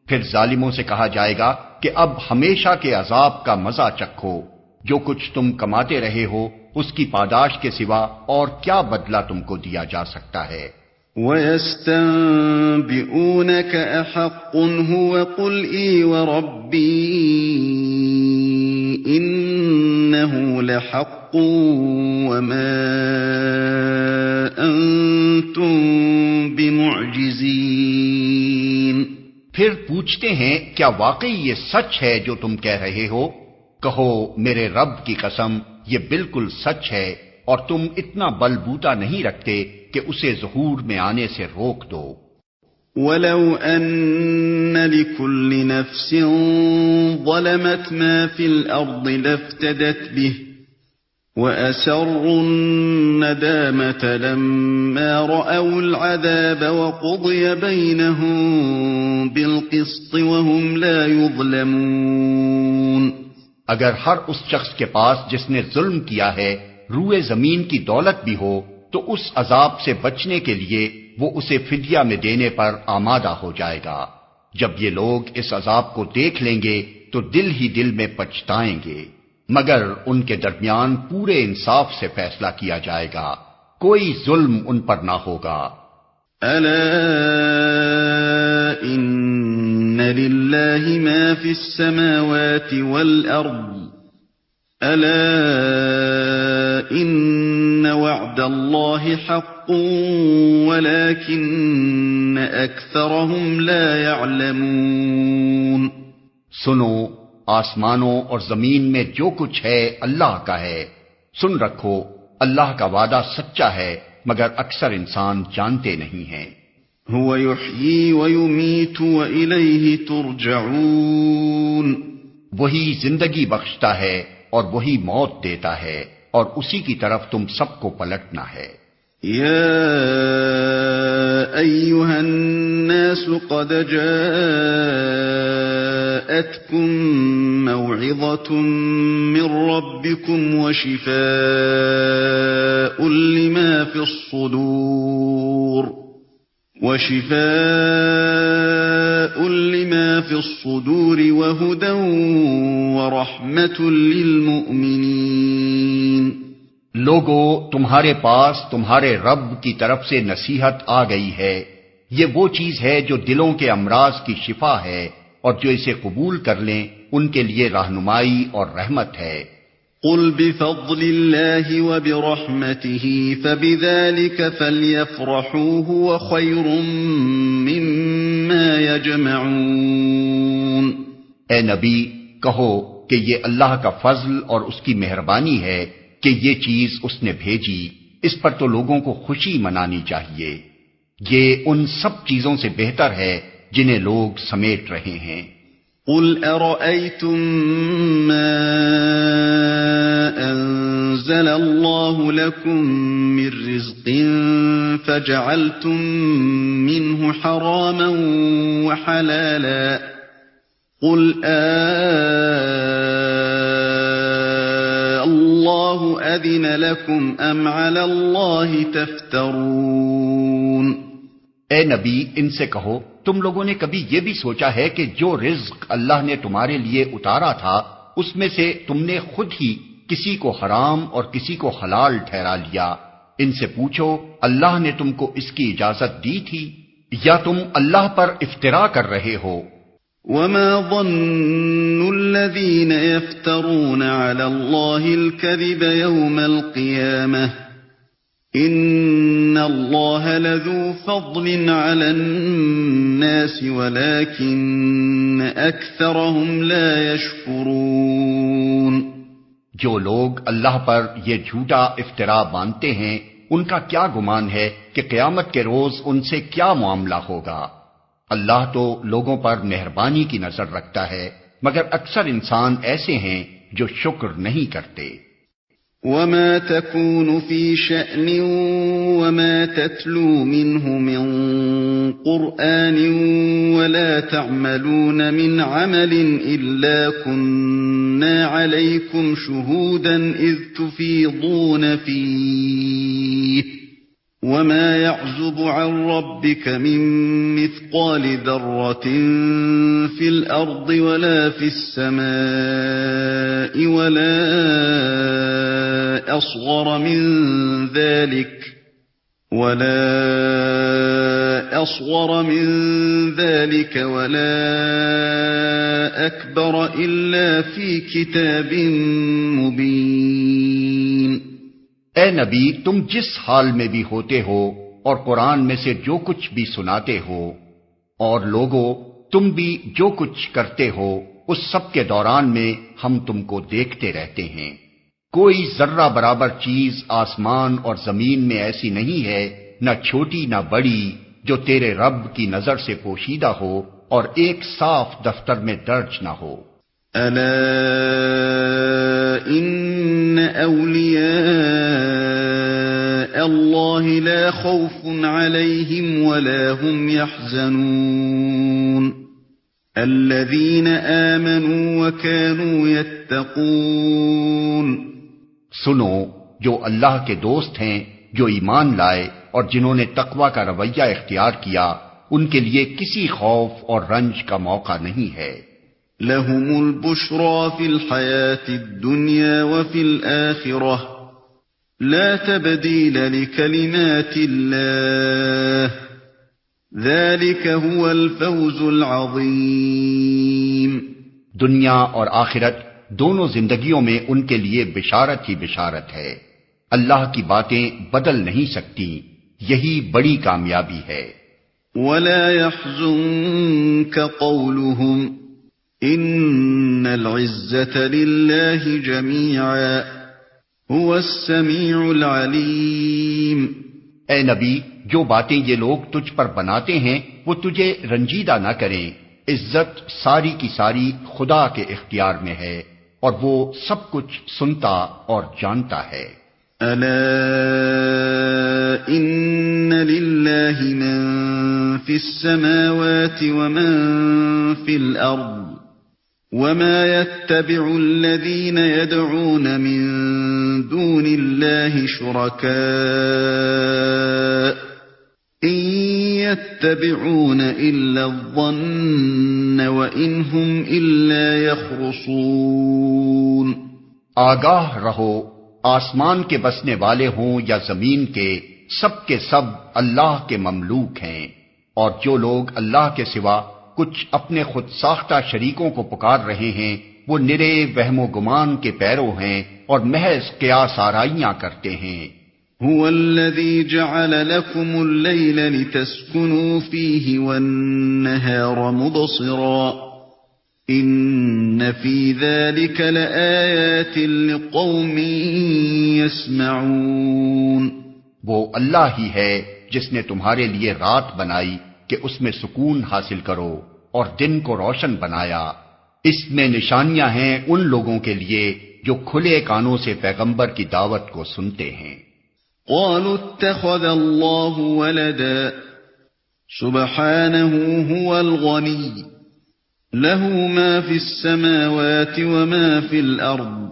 پھر ظالموں سے کہا جائے گا کہ اب ہمیشہ کے عذاب کا مزہ چکھو، جو کچھ تم کماتے رہے ہو اس کی پاداش کے سوا اور کیا بدلہ تم کو دیا جا سکتا ہے۔ وَيَسْتَنبِئُونَكَ أَحَقٌّ هُوَ قُلْ إِي وَرَبِّي إِنَّهُ لَحَقٌّ وَمَا أَنْتُمْ بِمُعْجِزِينَ۔ پھر پوچھتے ہیں کیا واقعی یہ سچ ہے جو تم کہہ رہے ہو؟ کہو میرے رب کی قسم یہ بالکل سچ ہے، اور تم اتنا بل بوتا نہیں رکھتے کہ اسے ظہور میں آنے سے روک دو۔ وَلَوْ أَنَّ لِكُلِّ نَفْسٍ ظَلَمَتْ مَا فِي الْأَرْضِ لَافْتَدَتْ بِهِ وَأَسَرُّوا النَّدَامَةَ لَمَّا رَأَوُا الْعَذَابَ وَقُضِيَ بَيْنَهُم بِالْقِسْطِ وَهُمْ لَا يُظْلَمُونَ۔ اگر ہر اس شخص کے پاس جس نے ظلم کیا ہے روئے زمین کی دولت بھی ہو تو اس عذاب سے بچنے کے لیے وہ اسے فدیہ میں دینے پر آمادہ ہو جائے گا۔ جب یہ لوگ اس عذاب کو دیکھ لیں گے تو دل ہی دل میں پچھتائیں گے، مگر ان کے درمیان پورے انصاف سے فیصلہ کیا جائے گا، کوئی ظلم ان پر نہ ہوگا۔ أَلَا إِنَّ لِلَّهِ مَا فِي السَّمَاوَاتِ وَالْأَرْضِ أَلَا إِنَّ وَعْدَ اللَّهِ حَقٌّ وَلَكِنَّ أَكْثَرَهُمْ لَا يَعْلَمُونَ۔ سنو، آسمانوں اور زمین میں جو کچھ ہے اللہ کا ہے، سن رکھو اللہ کا وعدہ سچا ہے، مگر اکثر انسان جانتے نہیں ہیں۔ هُوَ يُحْيِي وَيُمِيتُ وَإِلَيْهِ تُرْجَعُونَ۔ وہی زندگی بخشتا ہے اور وہی موت دیتا ہے، اور اسی کی طرف تم سب کو پلٹنا ہے۔ یا ایھا الناس قد جاءتکم موعظة من ربکم وشفاء لما في الصدور وهدى ورحمة للمؤمنين۔ لوگو، تمہارے پاس تمہارے رب کی طرف سے نصیحت آ گئی ہے، یہ وہ چیز ہے جو دلوں کے امراض کی شفا ہے، اور جو اسے قبول کر لیں ان کے لیے رہنمائی اور رحمت ہے۔ قل بفضل الله وبرحمته فبذلك فليفرحوا هو خير مما يجمعون۔ اے نبی، کہو کہ یہ اللہ کا فضل اور اس کی مہربانی ہے کہ یہ چیز اس نے بھیجی، اس پر تو لوگوں کو خوشی منانی چاہیے، یہ ان سب چیزوں سے بہتر ہے جنہیں لوگ سمیٹ رہے ہیں۔ قل أرأيتم ما أنزل الله لكم من رزق فجعلتم منه حراما وحلالا قل الله أذن لكم أم على الله تفترون۔ اے نبی ان سے کہو تم لوگوں نے کبھی یہ بھی سوچا ہے کہ جو رزق اللہ نے تمہارے لیے اتارا تھا اس میں سے تم نے خود ہی کسی کو حرام اور کسی کو حلال ٹھہرا لیا؟ ان سے پوچھو اللہ نے تم کو اس کی اجازت دی تھی یا تم اللہ پر افترا کر رہے ہو؟ وما ظن الذين يفترون على الله الكذب يوم القيامة إن الله لذو فضل على الناس ولكن أكثرهم لا يشكرون۔ جو لوگ اللہ پر یہ جھوٹا افترا باندھتے ہیں ان کا کیا گمان ہے کہ قیامت کے روز ان سے کیا معاملہ ہوگا؟ اللہ تو لوگوں پر مہربانی کی نظر رکھتا ہے مگر اکثر انسان ایسے ہیں جو شکر نہیں کرتے۔ وما تكون في شأن وما تتلو منه من قرآن ولا تعملون من عمل إلا كنا عليكم شهودا إذ تفيضون فيه وما يعزب عن ربك من مثقال ذرة في الأرض ولا في السماء ولا أصغر من ذلك ولا أكبر إلا في كتاب مبين۔ اے نبی تم جس حال میں بھی ہوتے ہو اور قرآن میں سے جو کچھ بھی سناتے ہو اور لوگوں تم بھی جو کچھ کرتے ہو اس سب کے دوران میں ہم تم کو دیکھتے رہتے ہیں۔ کوئی ذرہ برابر چیز آسمان اور زمین میں ایسی نہیں ہے نہ چھوٹی نہ بڑی جو تیرے رب کی نظر سے پوشیدہ ہو اور ایک صاف دفتر میں درج نہ ہو۔ ألا إن أولياء الله لا خوف عليهم ولا هم يحزنون الذين آمنوا وكانوا يتقون۔ سنو جو اللہ کے دوست ہیں جو ایمان لائے اور جنہوں نے تقوی کا رویہ اختیار کیا ان کے لیے کسی خوف اور رنج کا موقع نہیں ہے۔ لهم البشرى في الحياة الدنيا وفي الآخرة لا تبديل لكلمات الله ذلك هو الفوز العظيم۔ دنیا اور آخرت دونوں زندگیوں میں ان کے لیے بشارت ہی بشارت ہے، اللہ کی باتیں بدل نہیں سکتی، یہی بڑی کامیابی ہے۔ ولا يحزنك قولهم ان العزة لله جميعا هو السميع العليم۔ اے نبی جو باتیں یہ لوگ تجھ پر بناتے ہیں وہ تجھے رنجیدہ نہ کریں، عزت ساری کی ساری خدا کے اختیار میں ہے اور وہ سب کچھ سنتا اور جانتا ہے۔ الا ان لله من في السماوات ومن في الارض وما يتبع الذين يدعون من دون الله شركاء إن يتبعون إلا الظن وإن هم إلا يخرصون۔ آگاہ رہو آسمان کے بسنے والے ہوں یا زمین کے سب اللہ کے مملوک ہیں، اور جو لوگ اللہ کے سوا کچھ اپنے خود ساختہ شریکوں کو پکار رہے ہیں وہ نرے وہم و گمان کے پیرو ہیں اور محض قیاس آرائیاں کرتے ہیں۔ هو الذي جعل لكم الليل لتسكنوا فيه والنهار مبصرا إن في ذلك لآيات لقوم يسمعون۔ وہ اللہ ہی ہے جس نے تمہارے لیے رات بنائی کہ اس میں سکون حاصل کرو اور دن کو روشن بنایا، اس میں نشانیاں ہیں ان لوگوں کے لیے جو کھلے کانوں سے پیغمبر کی دعوت کو سنتے ہیں۔ قالوا اتخذ الله ولدا سبحانه هو الغني له ما في السماوات وما في الأرض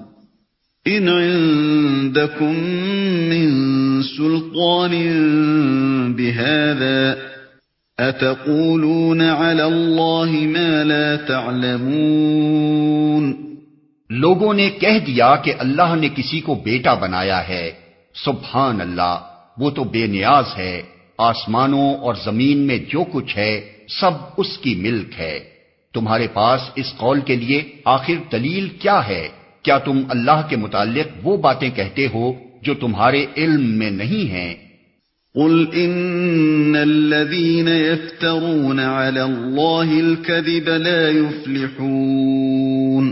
إن عندكم من سلطان بهذا أتقولون على الله ما لا تعلمون۔ لوگوں نے کہہ دیا کہ اللہ نے کسی کو بیٹا بنایا ہے۔ سبحان اللہ، وہ تو بے نیاز ہے، آسمانوں اور زمین میں جو کچھ ہے سب اس کی ملک ہے۔ تمہارے پاس اس قول کے لیے آخر دلیل کیا ہے؟ کیا تم اللہ کے متعلق وہ باتیں کہتے ہو جو تمہارے علم میں نہیں ہیں؟ قل ان الذين يفترون على الله الكذب لا يفلحون۔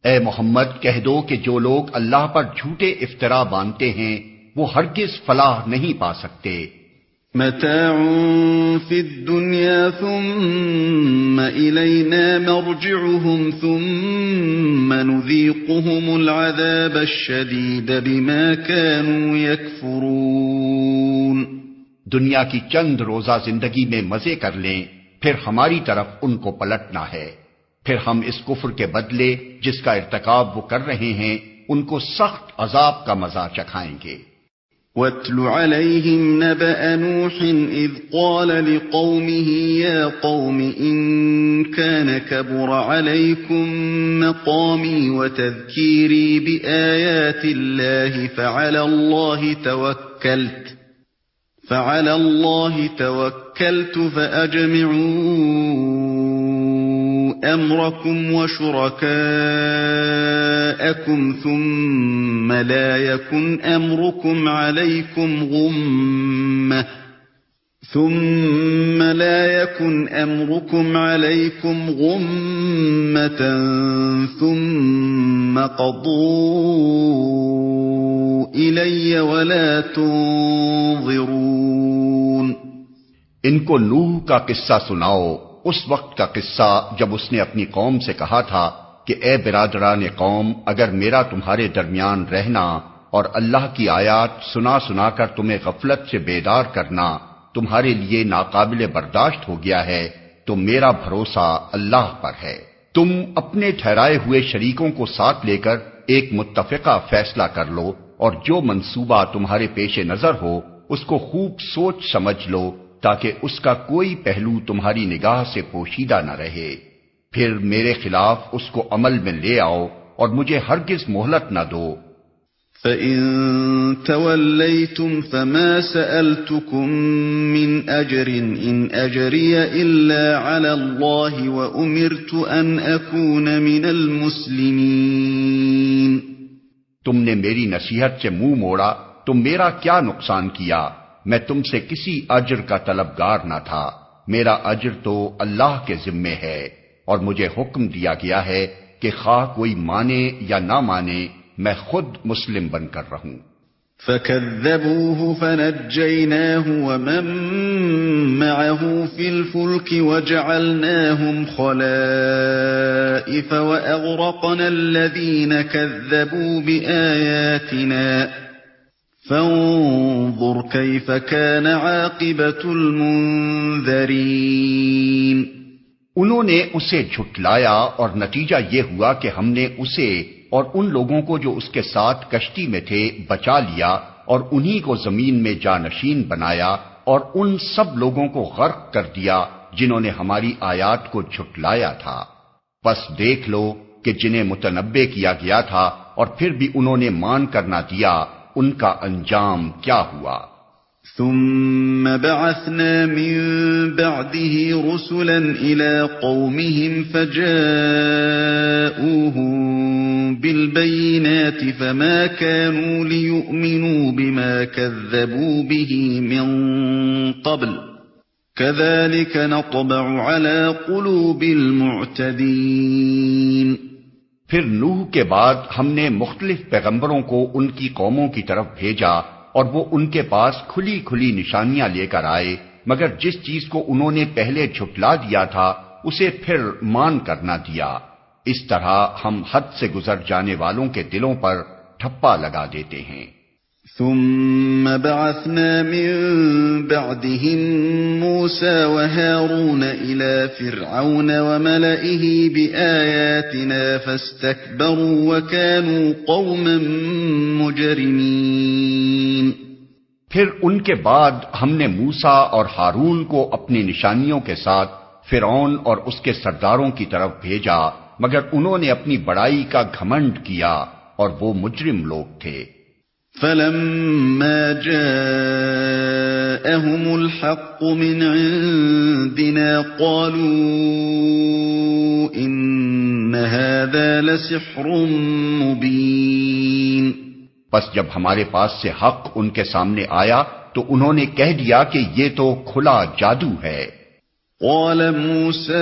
اے محمد کہہ دو کہ جو لوگ اللہ پر جھوٹے افطرا باندھتے ہیں وہ ہرگز فلاح نہیں پا سکتے۔ متاع فی الدنیا ثم الینا مرجعهم ثم نذیقهم العذاب الشدید بما كانوا یکفرون۔ دنیا کی چند روزہ زندگی میں مزے کر لیں، پھر ہماری طرف ان کو پلٹنا ہے، پھر ہم اس کفر کے بدلے جس کا ارتکاب وہ کر رہے ہیں ان کو سخت عذاب کا مزہ چکھائیں گے۔ وَاتْلُ عَلَيْهِمْ نَبَأَ نُوحٍ إِذْ قَالَ لِقَوْمِهِ يَا قَوْمِ إِنْ كَانَ كَبُرَ عَلَيْكُمْ مَقَامِي وَتَذْكِيرِي بِآيَاتِ اللَّهِ فَعَلَى اللَّهِ تَوَكَّلْتُ فَأَجْمِعُوا أَمْرَكُمْ وَشُرَكَاءَكُمْ ثُمَّ لَا يَكُنْ أَمْرُكُمْ عَلَيْكُمْ غُمَّةً ثُمَّ قَضُوا إِلَيَّ وَلَا تُنظِرُونَ۔ ان کو نوح کا قصہ سناؤ، اس وقت کا قصہ جب اس نے اپنی قوم سے کہا تھا کہ اے برادران قوم، اگر میرا تمہارے درمیان رہنا اور اللہ کی آیات سنا سنا کر تمہیں غفلت سے بیدار کرنا تمہارے لیے ناقابل برداشت ہو گیا ہے تو میرا بھروسہ اللہ پر ہے۔ تم اپنے ٹھہرائے ہوئے شریکوں کو ساتھ لے کر ایک متفقہ فیصلہ کر لو، اور جو منصوبہ تمہارے پیش نظر ہو اس کو خوب سوچ سمجھ لو تاکہ اس کا کوئی پہلو تمہاری نگاہ سے پوشیدہ نہ رہے، پھر میرے خلاف اس کو عمل میں لے آؤ اور مجھے ہرگز مہلت نہ دو۔ فَإِن تَوَلَّيْتُمْ فَمَا سَأَلْتُكُم مِّنْ أَجْرٍ إِنْ أَجْرِيَ إِلَّا عَلَى اللَّهِ وَأُمِرْتُ أَنْ أَكُونَ مِنَ الْمُسْلِمِينَ۔ تم نے میری نصیحت سے منہ موڑا تو میرا کیا نقصان کیا؟ میں تم سے کسی اجر کا طلبگار نہ تھا، میرا اجر تو اللہ کے ذمے ہے، اور مجھے حکم دیا گیا ہے کہ خواہ کوئی مانے یا نہ مانے میں خود مسلم بن کر رہوں۔ فَكَذَّبُوهُ فَنَجَّيْنَاهُ وَمَن مَّعَهُ فِي الْفُلْكِ وَجَعَلْنَاهُمْ خَلَائِفَ وَأَغْرَقْنَا الَّذِينَ كَذَّبُوا بِآيَاتِنَا فَانظُرْ كَيْفَ كَانَ عَاقِبَةُ الْمُنذَرِينَ۔ انہوں نے اسے جھٹلایا اور نتیجہ یہ ہوا کہ ہم نے اسے اور ان لوگوں کو جو اس کے ساتھ کشتی میں تھے بچا لیا، اور انہی کو زمین میں جانشین بنایا، اور ان سب لوگوں کو غرق کر دیا جنہوں نے ہماری آیات کو جھٹلایا تھا۔ پس دیکھ لو کہ جنہیں متنبع کیا گیا تھا اور پھر بھی انہوں نے مان کر نہ دیا، ان کا انجام کیا ہوا۔ ثم بعثنا من بعده رسلا إلى قومهم فجاءوهم بالبينات فما كانوا ليؤمنوا بما كذبوا به من قبل كذلك نطبع على قلوب المعتدين۔ پھر نوح کے بعد ہم نے مختلف پیغمبروں کو ان کی قوموں کی طرف بھیجا، اور وہ ان کے پاس کھلی کھلی نشانیاں لے کر آئے، مگر جس چیز کو انہوں نے پہلے جھٹلا دیا تھا اسے پھر مان کر نہ دیا۔ اس طرح ہم حد سے گزر جانے والوں کے دلوں پر ٹھپا لگا دیتے ہیں۔ ثم بعثنا من بعدهم موسى وهارون إلى فرعون وملئه بآياتنا فاستكبروا وكانوا قوما مجرمين۔ پھر ان کے بعد ہم نے موسیٰ اور ہارون کو اپنی نشانیوں کے ساتھ فرعون اور اس کے سرداروں کی طرف بھیجا، مگر انہوں نے اپنی بڑائی کا گھمنڈ کیا اور وہ مجرم لوگ تھے۔ فَلَمَّا جَاءَهُمُ الْحَقُّ مِنْ عِنْدِنَا قَالُوا إِنَّ هَذَا لَسِحْرٌ مُبِينٌ۔ پس جب ہمارے پاس سے حق ان کے سامنے آیا تو انہوں نے کہہ دیا کہ یہ تو کھلا جادو ہے۔ قال موسى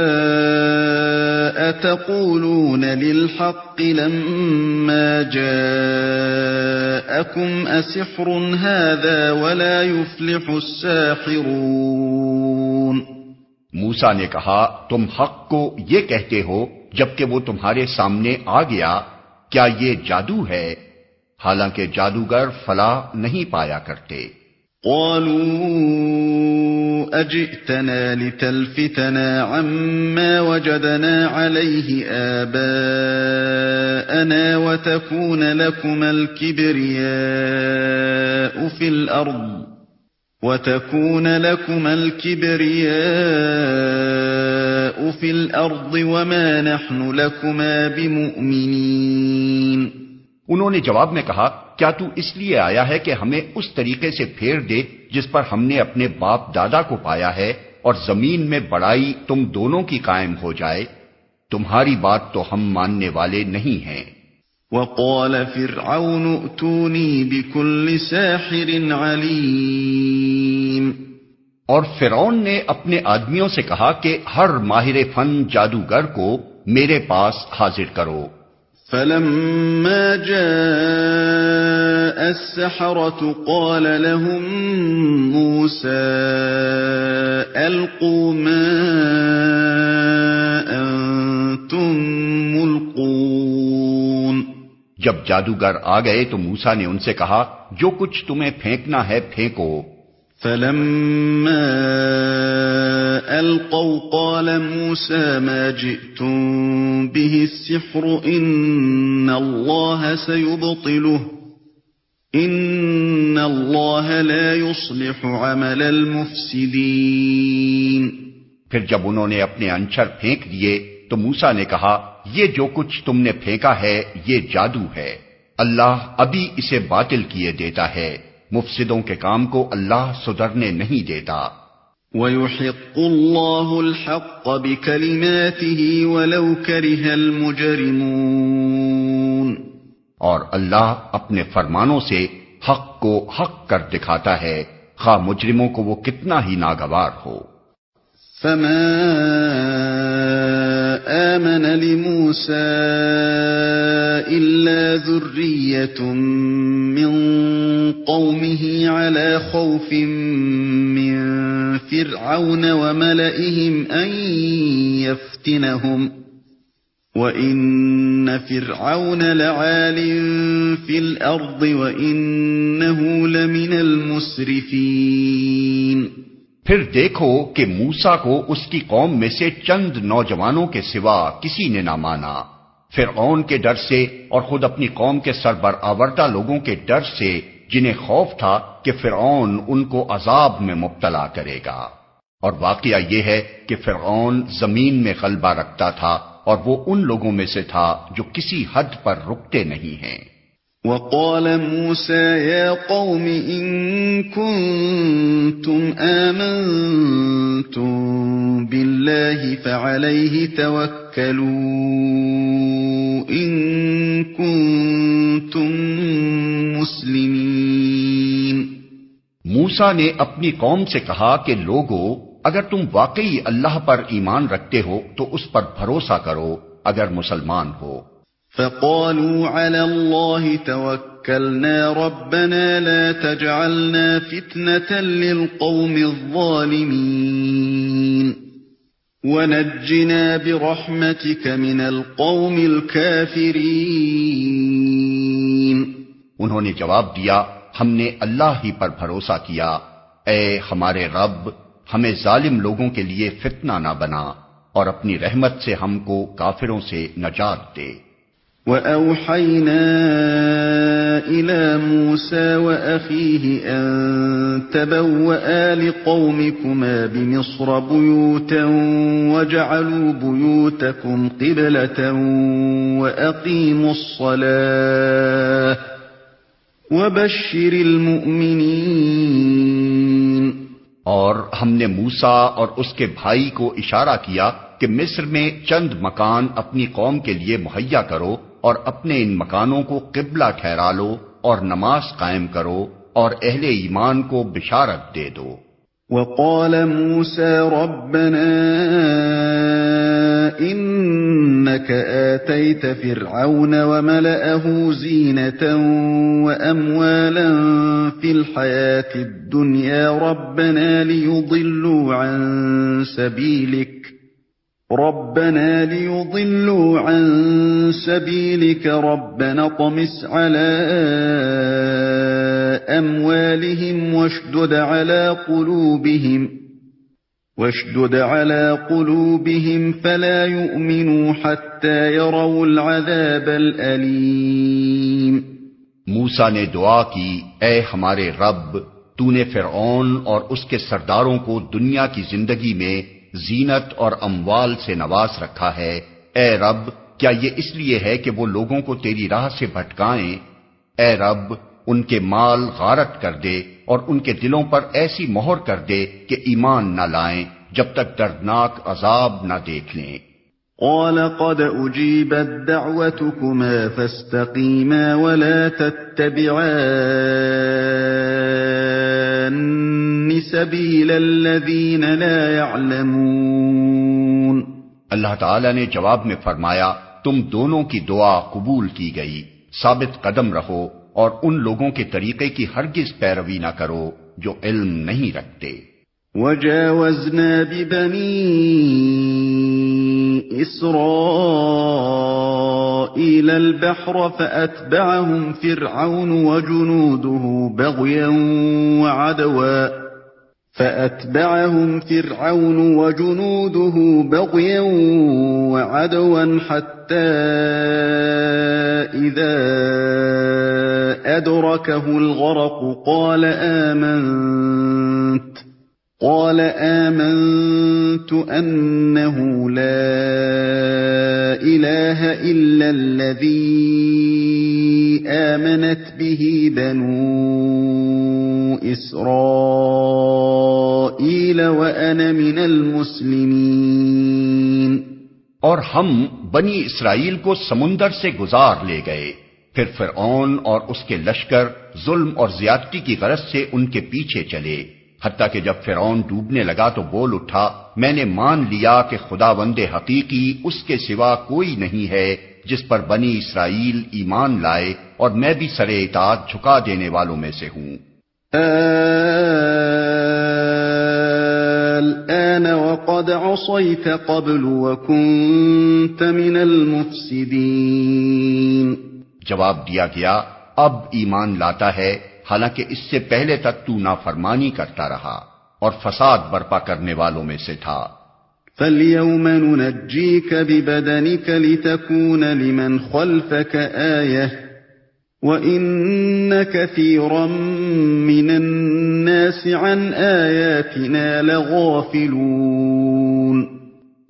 أتقولون للحق لما جاءكم أسحر هذا ولا يفلح الساحرون۔ موسیٰ نے کہا تم حق کو یہ کہتے ہو جبکہ وہ تمہارے سامنے آ گیا، کیا یہ جادو ہے؟ حالانکہ جادوگر فلاح نہیں پایا کرتے۔ قالوا أجئتنا لتلفتنا عما وجدنا عليه آباءنا وتكون لكما الكبرياء في الأرض وما نحن لكما بمؤمنين۔ انہوں نے جواب میں کہا کیا تو اس لیے آیا ہے کہ ہمیں اس طریقے سے پھیر دے جس پر ہم نے اپنے باپ دادا کو پایا ہے اور زمین میں بڑائی تم دونوں کی قائم ہو جائے؟ تمہاری بات تو ہم ماننے والے نہیں ہیں۔ وقال فرعون ائتونی بكل ساحر علیم۔ اور فرعون نے اپنے آدمیوں سے کہا کہ ہر ماہر فن جادوگر کو میرے پاس حاضر کرو۔ فلما جاء السحرة قال لهم موسى ألقوا ما أنتم ملقون۔ جب جادوگر آ گئے تو موسیٰ نے ان سے کہا جو کچھ تمہیں پھینکنا ہے پھینکو۔ فلما ألقوا قال موسى ما جئتم به السحر إن الله سيبطله إن الله لا يصلح عمل المفسدين۔ پھر جب انہوں نے اپنے انچر پھینک دیے تو موسیٰ نے کہا یہ جو کچھ تم نے پھینکا ہے یہ جادو ہے، اللہ ابھی اسے باطل کیے دیتا ہے، مفسدوں کے کام کو اللہ سدھرنے نہیں دیتا۔ وَيُحِقُّ اللَّهُ الْحَقَّ بِكَلِمَاتِهِ وَلَوْ كَرِهَ الْمُجْرِمُونَ۔ اور اللہ اپنے فرمانوں سے حق کو حق کر دکھاتا ہے، خواہ مجرموں کو وہ کتنا ہی ناگوار ہو۔ فَمَا آمَنَ لِمُوسَىٰ إِلَّا ذُرِّيَّةٌ مِّن قَوْمِهِ عَلَىٰ خَوْفٍ مِّن فِرْعَوْنَ وَمَلَئِهِمْ أَن يَفْتِنَهُمْ وَإِنَّ فِرْعَوْنَ لَعَالٍ فِي الْأَرْضِ وَإِنَّهُ لَمِنَ الْمُسْرِفِينَ۔ پھر دیکھو کہ موسیٰ کو اس کی قوم میں سے چند نوجوانوں کے سوا کسی نے نہ مانا، فرعون کے ڈر سے اور خود اپنی قوم کے سربرآوردہ لوگوں کے ڈر سے جنہیں خوف تھا کہ فرعون ان کو عذاب میں مبتلا کرے گا۔ اور واقعہ یہ ہے کہ فرعون زمین میں غلبہ رکھتا تھا اور وہ ان لوگوں میں سے تھا جو کسی حد پر رکتے نہیں ہیں۔ وقال موسى يا قوم إن كنتم آمنتم بالله فعليه توكلوا إن كنتم مسلمين۔ موسیٰ نے اپنی قوم سے کہا کہ لوگو اگر تم واقعی اللہ پر ایمان رکھتے ہو تو اس پر بھروسہ کرو اگر مسلمان ہو۔ فقالوا على الله توكلنا ربنا لا تجعلنا فتنة للقوم الظالمين۔ وَنَجِّنَا بِرَحْمَتِكَ مِنَ الْقَوْمِ الْكَافِرِينَ۔ انہوں نے جواب دیا، ہم نے اللہ ہی پر بھروسہ کیا، اے ہمارے رب ہمیں ظالم لوگوں کے لیے فتنہ نہ بنا اور اپنی رحمت سے ہم کو کافروں سے نجات دے۔ وَأَوْحَيْنَا إِلَى مُوسَى وَأَخِيهِ أَن تَبَوَّآ لِقَوْمِكُمَا بِمِصْرَ بُيُوتًا وَاجْعَلُوا بُيُوتَكُمْ قِبْلَةً وَأَقِيمُوا الصَّلَاةَ وَبَشِّرِ الْمُؤْمِنِينَ۔ اور ہم نے موسیٰ اور اس کے بھائی کو اشارہ کیا کہ مصر میں چند مکان اپنی قوم کے لیے مہیا کرو اور اپنے ان مکانوں کو قبلہ ٹھہرا لو اور نماز قائم کرو اور اہل ایمان کو بشارت دے دو۔ وَقَالَ مُوسَى رَبَّنَا إِنَّكَ آتَيْتَ فِرْعَوْنَ وَمَلَأَهُ زِينَةً وَأَمْوَالًا فِي الْحَيَاةِ الدُّنْيَا رَبَّنَا لِيُضِلُّوا عَن سَبِيلِكَ رَبَّنَا اطْمِسْ عَلَى أَمْوَالِهِمْ واشدد على قلوبهم فلا يؤمنوا حتى يروا العذاب الأليم۔ موسیٰ نے دعا کی، اے ہمارے رب تو نے فرعون اور اس کے سرداروں کو دنیا کی زندگی میں زینت اور اموال سے نواز رکھا ہے، اے رب کیا یہ اس لیے ہے کہ وہ لوگوں کو تیری راہ سے بھٹکائیں؟ اے رب ان کے مال غارت کر دے اور ان کے دلوں پر ایسی مہر کر دے کہ ایمان نہ لائیں جب تک دردناک عذاب نہ دیکھ لیں۔ قال قد أجيبت دعوتكما فاستقيما ولا تتبعان سبيل الذين لا يعلمون۔ اللہ تعالی نے جواب میں فرمایا، تم دونوں کی دعا قبول کی گئی، ثابت قدم رہو اور ان لوگوں کے طریقے کی ہرگز پیروی نہ کرو جو علم نہیں رکھتے۔ وَجَاوَزْنَا بِبَنِي إِسْرَائِيلَ الْبَحْرَ فَأَتْبَعَهُمْ فِرْعَوْنُ وَجُنُودُهُ بَغْيًا وَعَدْوًا حَتَّى إِذَا أَدْرَكَهُ الْغَرَقُ قال آمنت أنه لا إله إلا الذي آمنت به بنو إسرائيل وأنا من المسلمين۔ اور ہم بنی اسرائیل کو سمندر سے گزار لے گئے، پھر فرعون اور اس کے لشکر ظلم اور زیادتی کی غرض سے ان کے پیچھے چلے، حتیٰ کہ جب فرعون ڈوبنے لگا تو بول اٹھا، میں نے مان لیا کہ خداوند حقیقی اس کے سوا کوئی نہیں ہے جس پر بنی اسرائیل ایمان لائے، اور میں بھی سر اطاعت جھکا دینے والوں میں سے ہوں۔ الآن وقد عصيت قبل وكنت من المفسدين۔ جواب دیا گیا، اب ایمان لاتا ہے، حالانکہ اس سے پہلے تک تو نافرمانی کرتا رہا اور فساد برپا کرنے والوں میں سے تھا۔ فَالْيَوْمَ نُنَجِّيكَ بِبَدَنِكَ لِتَكُونَ لِمَنْ خَلْفَكَ آيَةً وَإِنَّ كَثِيرًا مِّنَ النَّاسِ عَنْ آيَاتِنَا لَغَافِلُونَ۔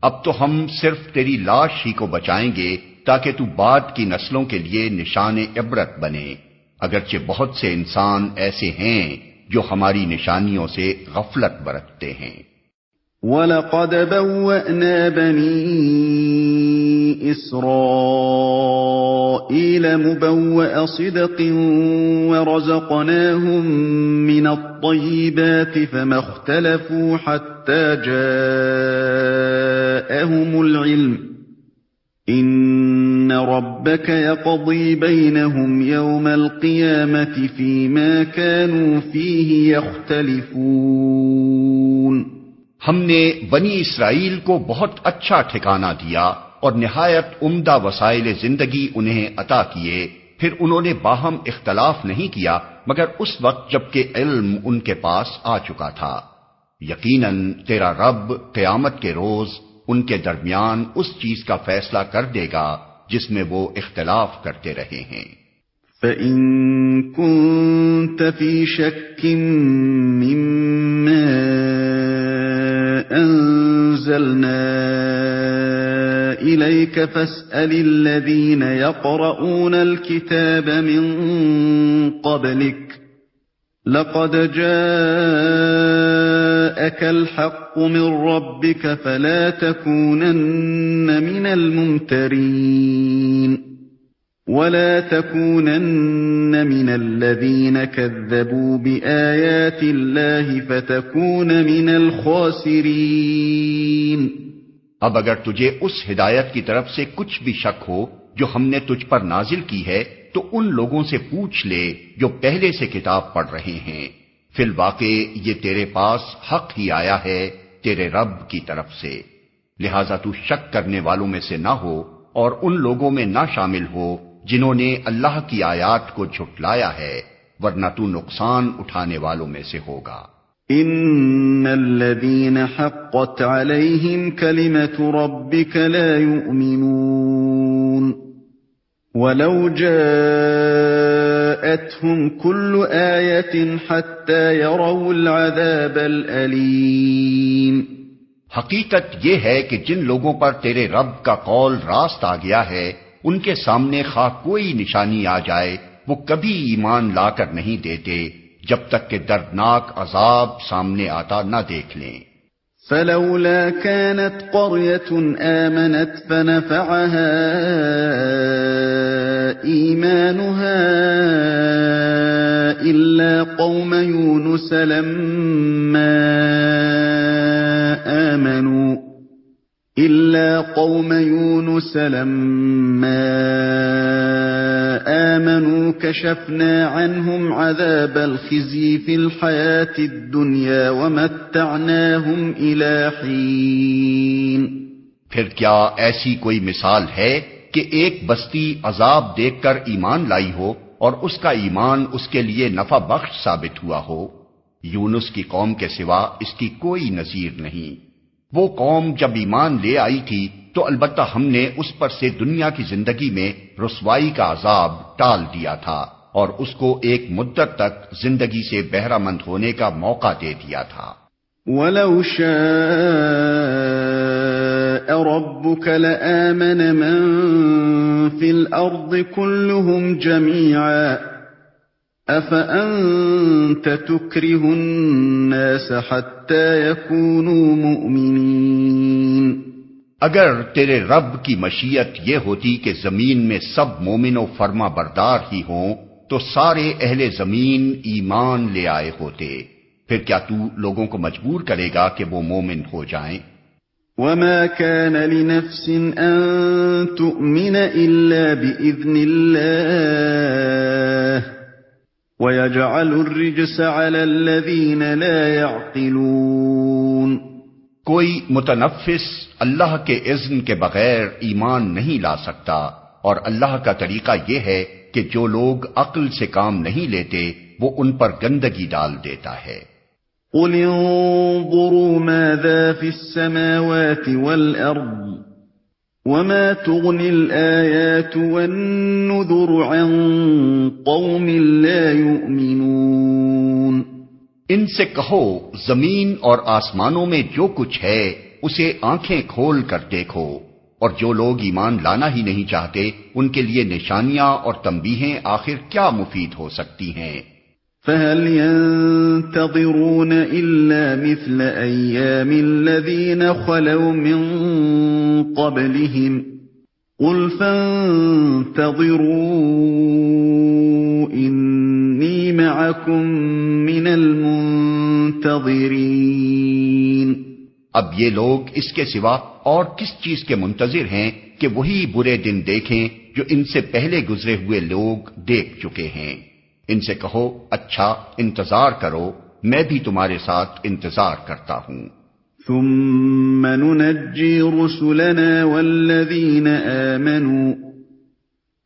اب تو ہم صرف تیری لاش ہی کو بچائیں گے تاکہ تو بعد کی نسلوں کے لیے نشان عبرت بنے، اگرچہ بہت سے انسان ایسے ہیں جو ہماری نشانیوں سے غفلت برتتے ہیں۔ وَلَقَدْ بَوَّأْنَا بَنِي إِسْرَائِيلَ مُبَوَّأَ صِدْقٍ وَرَزَقْنَاهُم مِّنَ الطَّيِّبَاتِ فَمَا اخْتَلَفُوا حَتَّى جَاءَهُمُ الْعِلْمُ إِنَّ رَبَّكَ يَقْضِي بَيْنَهُمْ يَوْمَ الْقِيَامَةِ فِيمَا كَانُوا فِيهِ يَخْتَلِفُونَ۔ ہم نے بنی اسرائیل کو بہت اچھا ٹھکانہ دیا اور نہایت عمدہ وسائل زندگی انہیں عطا کیے، پھر انہوں نے باہم اختلاف نہیں کیا مگر اس وقت جبکہ علم ان کے پاس آ چکا تھا۔ یقیناً تیرا رب قیامت کے روز ان کے درمیان اس چیز کا فیصلہ کر دے گا جس میں وہ اختلاف کرتے رہے ہیں۔ فَإِن كُنتَ فِي شَكٍّ مِّمَّا أَنزَلْنَا إِلَيْكَ فَاسْأَلِ الَّذِينَ يَقْرَؤُونَ الْكِتَابَ مِن قَبْلِكَ لَقَدْ جَاءَكَ الْحَقُّ مِن رَّبِّكَ فَلَا تَكُونَنَّ مِنَ الْمُمْتَرِينَ وَلَا تَكُونَنَّ مِنَ الَّذِينَ كَذَّبُوا بِآيَاتِ اللَّهِ فَتَكُونَ مِنَ الْخَاسِرِينَ۔ اب اگر تجھے اس ہدایت کی طرف سے کچھ بھی شک ہو جو ہم نے تجھ پر نازل کی ہے تو ان لوگوں سے پوچھ لے جو پہلے سے کتاب پڑھ رہے ہیں، فی الواقع یہ تیرے پاس حق ہی آیا ہے تیرے رب کی طرف سے، لہذا تو شک کرنے والوں میں سے نہ ہو اور ان لوگوں میں نہ شامل ہو جنہوں نے اللہ کی آیات کو جھٹلایا ہے، ورنہ تو نقصان اٹھانے والوں میں سے ہوگا۔ ان الذين حقت عليهم كلمة ربك لا يؤمنون ولو جاءتهم كل آية حتى يروا العذاب الأليم۔ حقیقت یہ ہے کہ جن لوگوں پر تیرے رب کا قول راست آ گیا ہے ان کے سامنے خواہ کوئی نشانی آ جائے وہ کبھی ایمان لا کر نہیں دیتے جب تک کہ دردناک عذاب سامنے آتا نہ دیکھ لیں۔ فلولا كانت قرية آمنت فنفعها إيمانها إلا قوم يونس لما آمنوا كشفنا عنهم عذاب الخزي في الحياة الدنيا ومتعناهم إلى حين۔ پھر کیا ایسی کوئی مثال ہے کہ ایک بستی عذاب دیکھ کر ایمان لائی ہو اور اس کا ایمان اس کے لیے نفع بخش ثابت ہوا ہو؟ یونس کی قوم کے سوا اس کی کوئی نظیر نہیں۔ وہ قوم جب ایمان لے آئی تھی تو البتہ ہم نے اس پر سے دنیا کی زندگی میں رسوائی کا عذاب ٹال دیا تھا اور اس کو ایک مدت تک زندگی سے بہرہ مند ہونے کا موقع دے دیا تھا۔ وَلَوْ شَاءَ رَبُّكَ لَآمَنَ مَن فِي الْأَرْضِ كُلُّهُمْ جَمِيعًا أَفَأَنْتَ تُكْرِهُ النَّاسَ حَتَّى يَكُونُوا مُؤْمِنِينَ۔ اگر تیرے رب کی مشیت یہ ہوتی کہ زمین میں سب مومن و فرما بردار ہی ہوں تو سارے اہل زمین ایمان لے آئے ہوتے، پھر کیا تو لوگوں کو مجبور کرے گا کہ وہ مومن ہو جائیں؟ وَمَا كَانَ لِنَفْسٍ أَن تُؤْمِنَ إِلَّا بِإِذْنِ اللَّهِ وَيَجْعَلُ الرِّجْسَ عَلَى الَّذِينَ لَا يَعْقِلُونَ۔ کوئی متنفس اللہ کے اذن کے بغیر ایمان نہیں لا سکتا، اور اللہ کا طریقہ یہ ہے کہ جو لوگ عقل سے کام نہیں لیتے وہ ان پر گندگی ڈال دیتا ہے۔ قُلِ انظُرُوا مَاذَا فِي السَّمَاوَاتِ وَالْأَرْضِ وَمَا تُغْنِي الْآيَاتُ وَالنُّذُرُ عَن قَوْمٍ لَا يُؤْمِنُونَ۔ ان سے کہو زمین اور آسمانوں میں جو کچھ ہے اسے آنکھیں کھول کر دیکھو، اور جو لوگ ایمان لانا ہی نہیں چاہتے ان کے لیے نشانیاں اور تنبیہیں آخر کیا مفید ہو سکتی ہیں؟ فَهَلْ يَنتَظِرُونَ إِلَّا مِثْلَ أَيَّامِ الَّذِينَ خَلَوْا مِن قَبْلِهِمْ قُلْ فَانتَظِرُوا إِنِّي مَعَكُمْ مِنَ الْمُنتَظِرِينَ۔ اب یہ لوگ اس کے سوا اور کس چیز کے منتظر ہیں کہ وہی برے دن دیکھیں جو ان سے پہلے گزرے ہوئے لوگ دیکھ چکے ہیں۔ ان سے کہو اچھا انتظار کرو، میں بھی تمہارے ساتھ انتظار کرتا ہوں۔ ثم ننجي رسلنا والذين آمنوا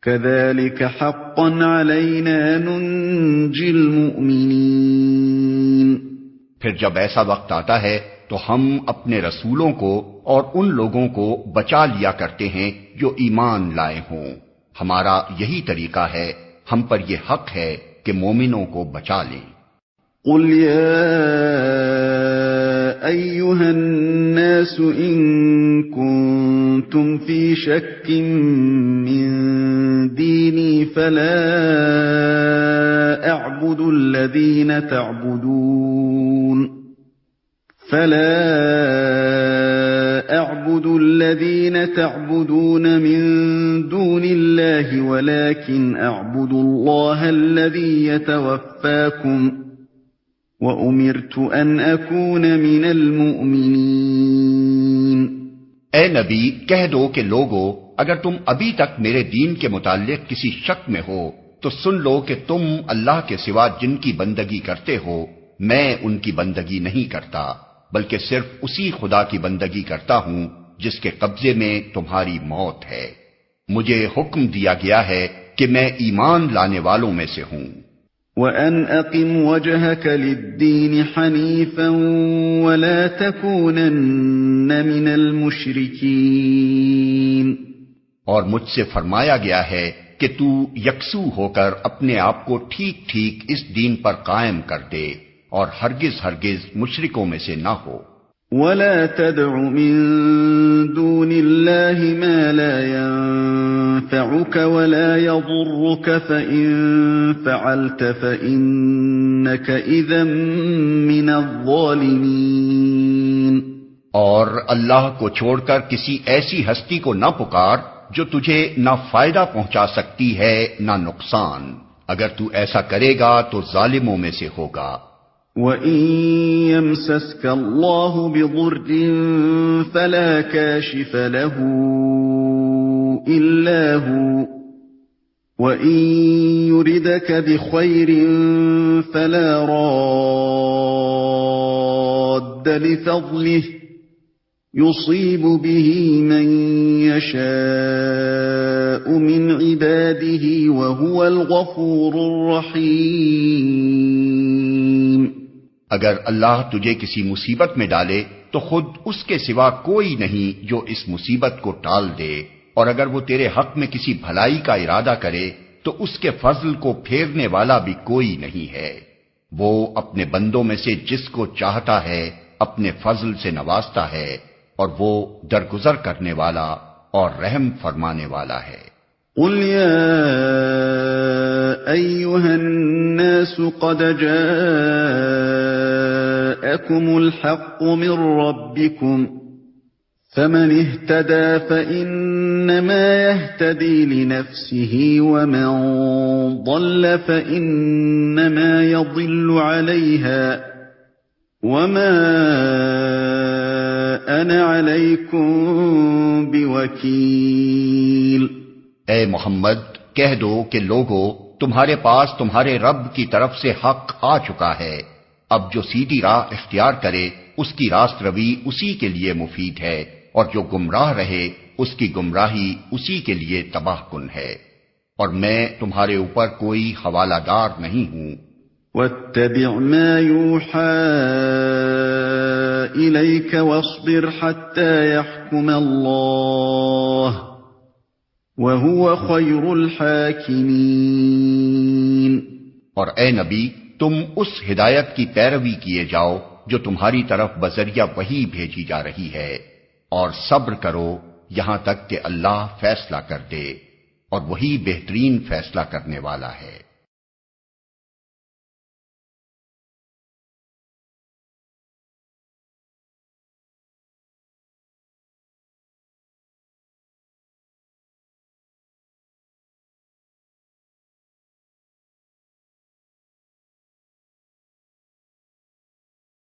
كذلك حقا علينا ننجي المؤمنين۔ پھر جب ایسا وقت آتا ہے تو ہم اپنے رسولوں کو اور ان لوگوں کو بچا لیا کرتے ہیں جو ایمان لائے ہوں۔ ہمارا یہی طریقہ ہے، ہم پر یہ حق ہے کہ مومنوں کو بچا لیں۔ قل يا أيها الناس إن كنتم في شك من ديني فلا أعبد الذين تعبدون من دون الله ولكن أعبد الله الذي يتوفاكم وَأُمِرْتُ أَنْ أَكُونَ مِنَ الْمُؤْمِنِينَ۔ اے نبی کہہ دو کہ لوگو اگر تم ابھی تک میرے دین کے متعلق کسی شک میں ہو تو سن لو کہ تم اللہ کے سوا جن کی بندگی کرتے ہو میں ان کی بندگی نہیں کرتا، بلکہ صرف اسی خدا کی بندگی کرتا ہوں جس کے قبضے میں تمہاری موت ہے۔ مجھے حکم دیا گیا ہے کہ میں ایمان لانے والوں میں سے ہوں۔ وَأَنْ أَقِمْ وَجْهَكَ لِلدِّينِ حَنِيفًا وَلَا تَكُونَنَّ مِنَ الْمُشْرِكِينَ۔ اور مجھ سے فرمایا گیا ہے کہ تو یکسو ہو کر اپنے آپ کو ٹھیک ٹھیک اس دین پر قائم کر دے اور ہرگز ہرگز مشرکوں میں سے نہ ہو۔ وَلَا تَدْعُ مِن دُونِ اللَّهِ مَا لَا يَنفَعُكَ وَلَا يَضُرُّكَ فَإِن فَعَلْتَ فَإِنَّكَ إِذًا مِّنَ الظَّالِمِينَ۔ اور اللہ کو چھوڑ کر کسی ایسی ہستی کو نہ پکار جو تجھے نہ فائدہ پہنچا سکتی ہے نہ نقصان، اگر تو ایسا کرے گا تو ظالموں میں سے ہوگا۔ وَإِن يَمْسَسْكَ اللَّهُ بِضُرٍّ فَلَا كَاشِفَ لَهُ إِلَّا هُوَ وَإِن يُرِدْكَ بِخَيْرٍ فَلَا رَادَّ لِفَضْلِهِ يُصِيبُ بِهِ مَن يَشَاءُ مِنْ عِبَادِهِ وَهُوَ الْغَفُورُ الرَّحِيمُ۔ اگر اللہ تجھے کسی مصیبت میں ڈالے تو خود اس کے سوا کوئی نہیں جو اس مصیبت کو ٹال دے، اور اگر وہ تیرے حق میں کسی بھلائی کا ارادہ کرے تو اس کے فضل کو پھیرنے والا بھی کوئی نہیں ہے۔ وہ اپنے بندوں میں سے جس کو چاہتا ہے اپنے فضل سے نوازتا ہے، اور وہ درگزر کرنے والا اور رحم فرمانے والا ہے۔ قل يا أيها الناس قد جاءكم الحق من ربكم فمن اهتدى فإنما يهتدي لنفسه ومن ضل فإنما يضل عليها وما أنا عليكم بوكيل۔ اے محمد کہہ دو کہ لوگو تمہارے پاس تمہارے رب کی طرف سے حق آ چکا ہے، اب جو سیدھی راہ اختیار کرے اس کی راست روی اسی کے لیے مفید ہے، اور جو گمراہ رہے اس کی گمراہی اسی کے لیے تباہ کن ہے، اور میں تمہارے اوپر کوئی حوالہ دار نہیں ہوں۔ وَاتَّبِعْ مَا يُوحَى إِلَيْكَ وَاصْبِرْ حَتَّى يَحْكُمَ اللَّهُ وَهُوَ خَيْرُ الْحَاكِمِينَ۔ اور اے نبی تم اس ہدایت کی پیروی کیے جاؤ جو تمہاری طرف بذریعہ وحی بھیجی جا رہی ہے، اور صبر کرو یہاں تک کہ اللہ فیصلہ کر دے، اور وہی بہترین فیصلہ کرنے والا ہے۔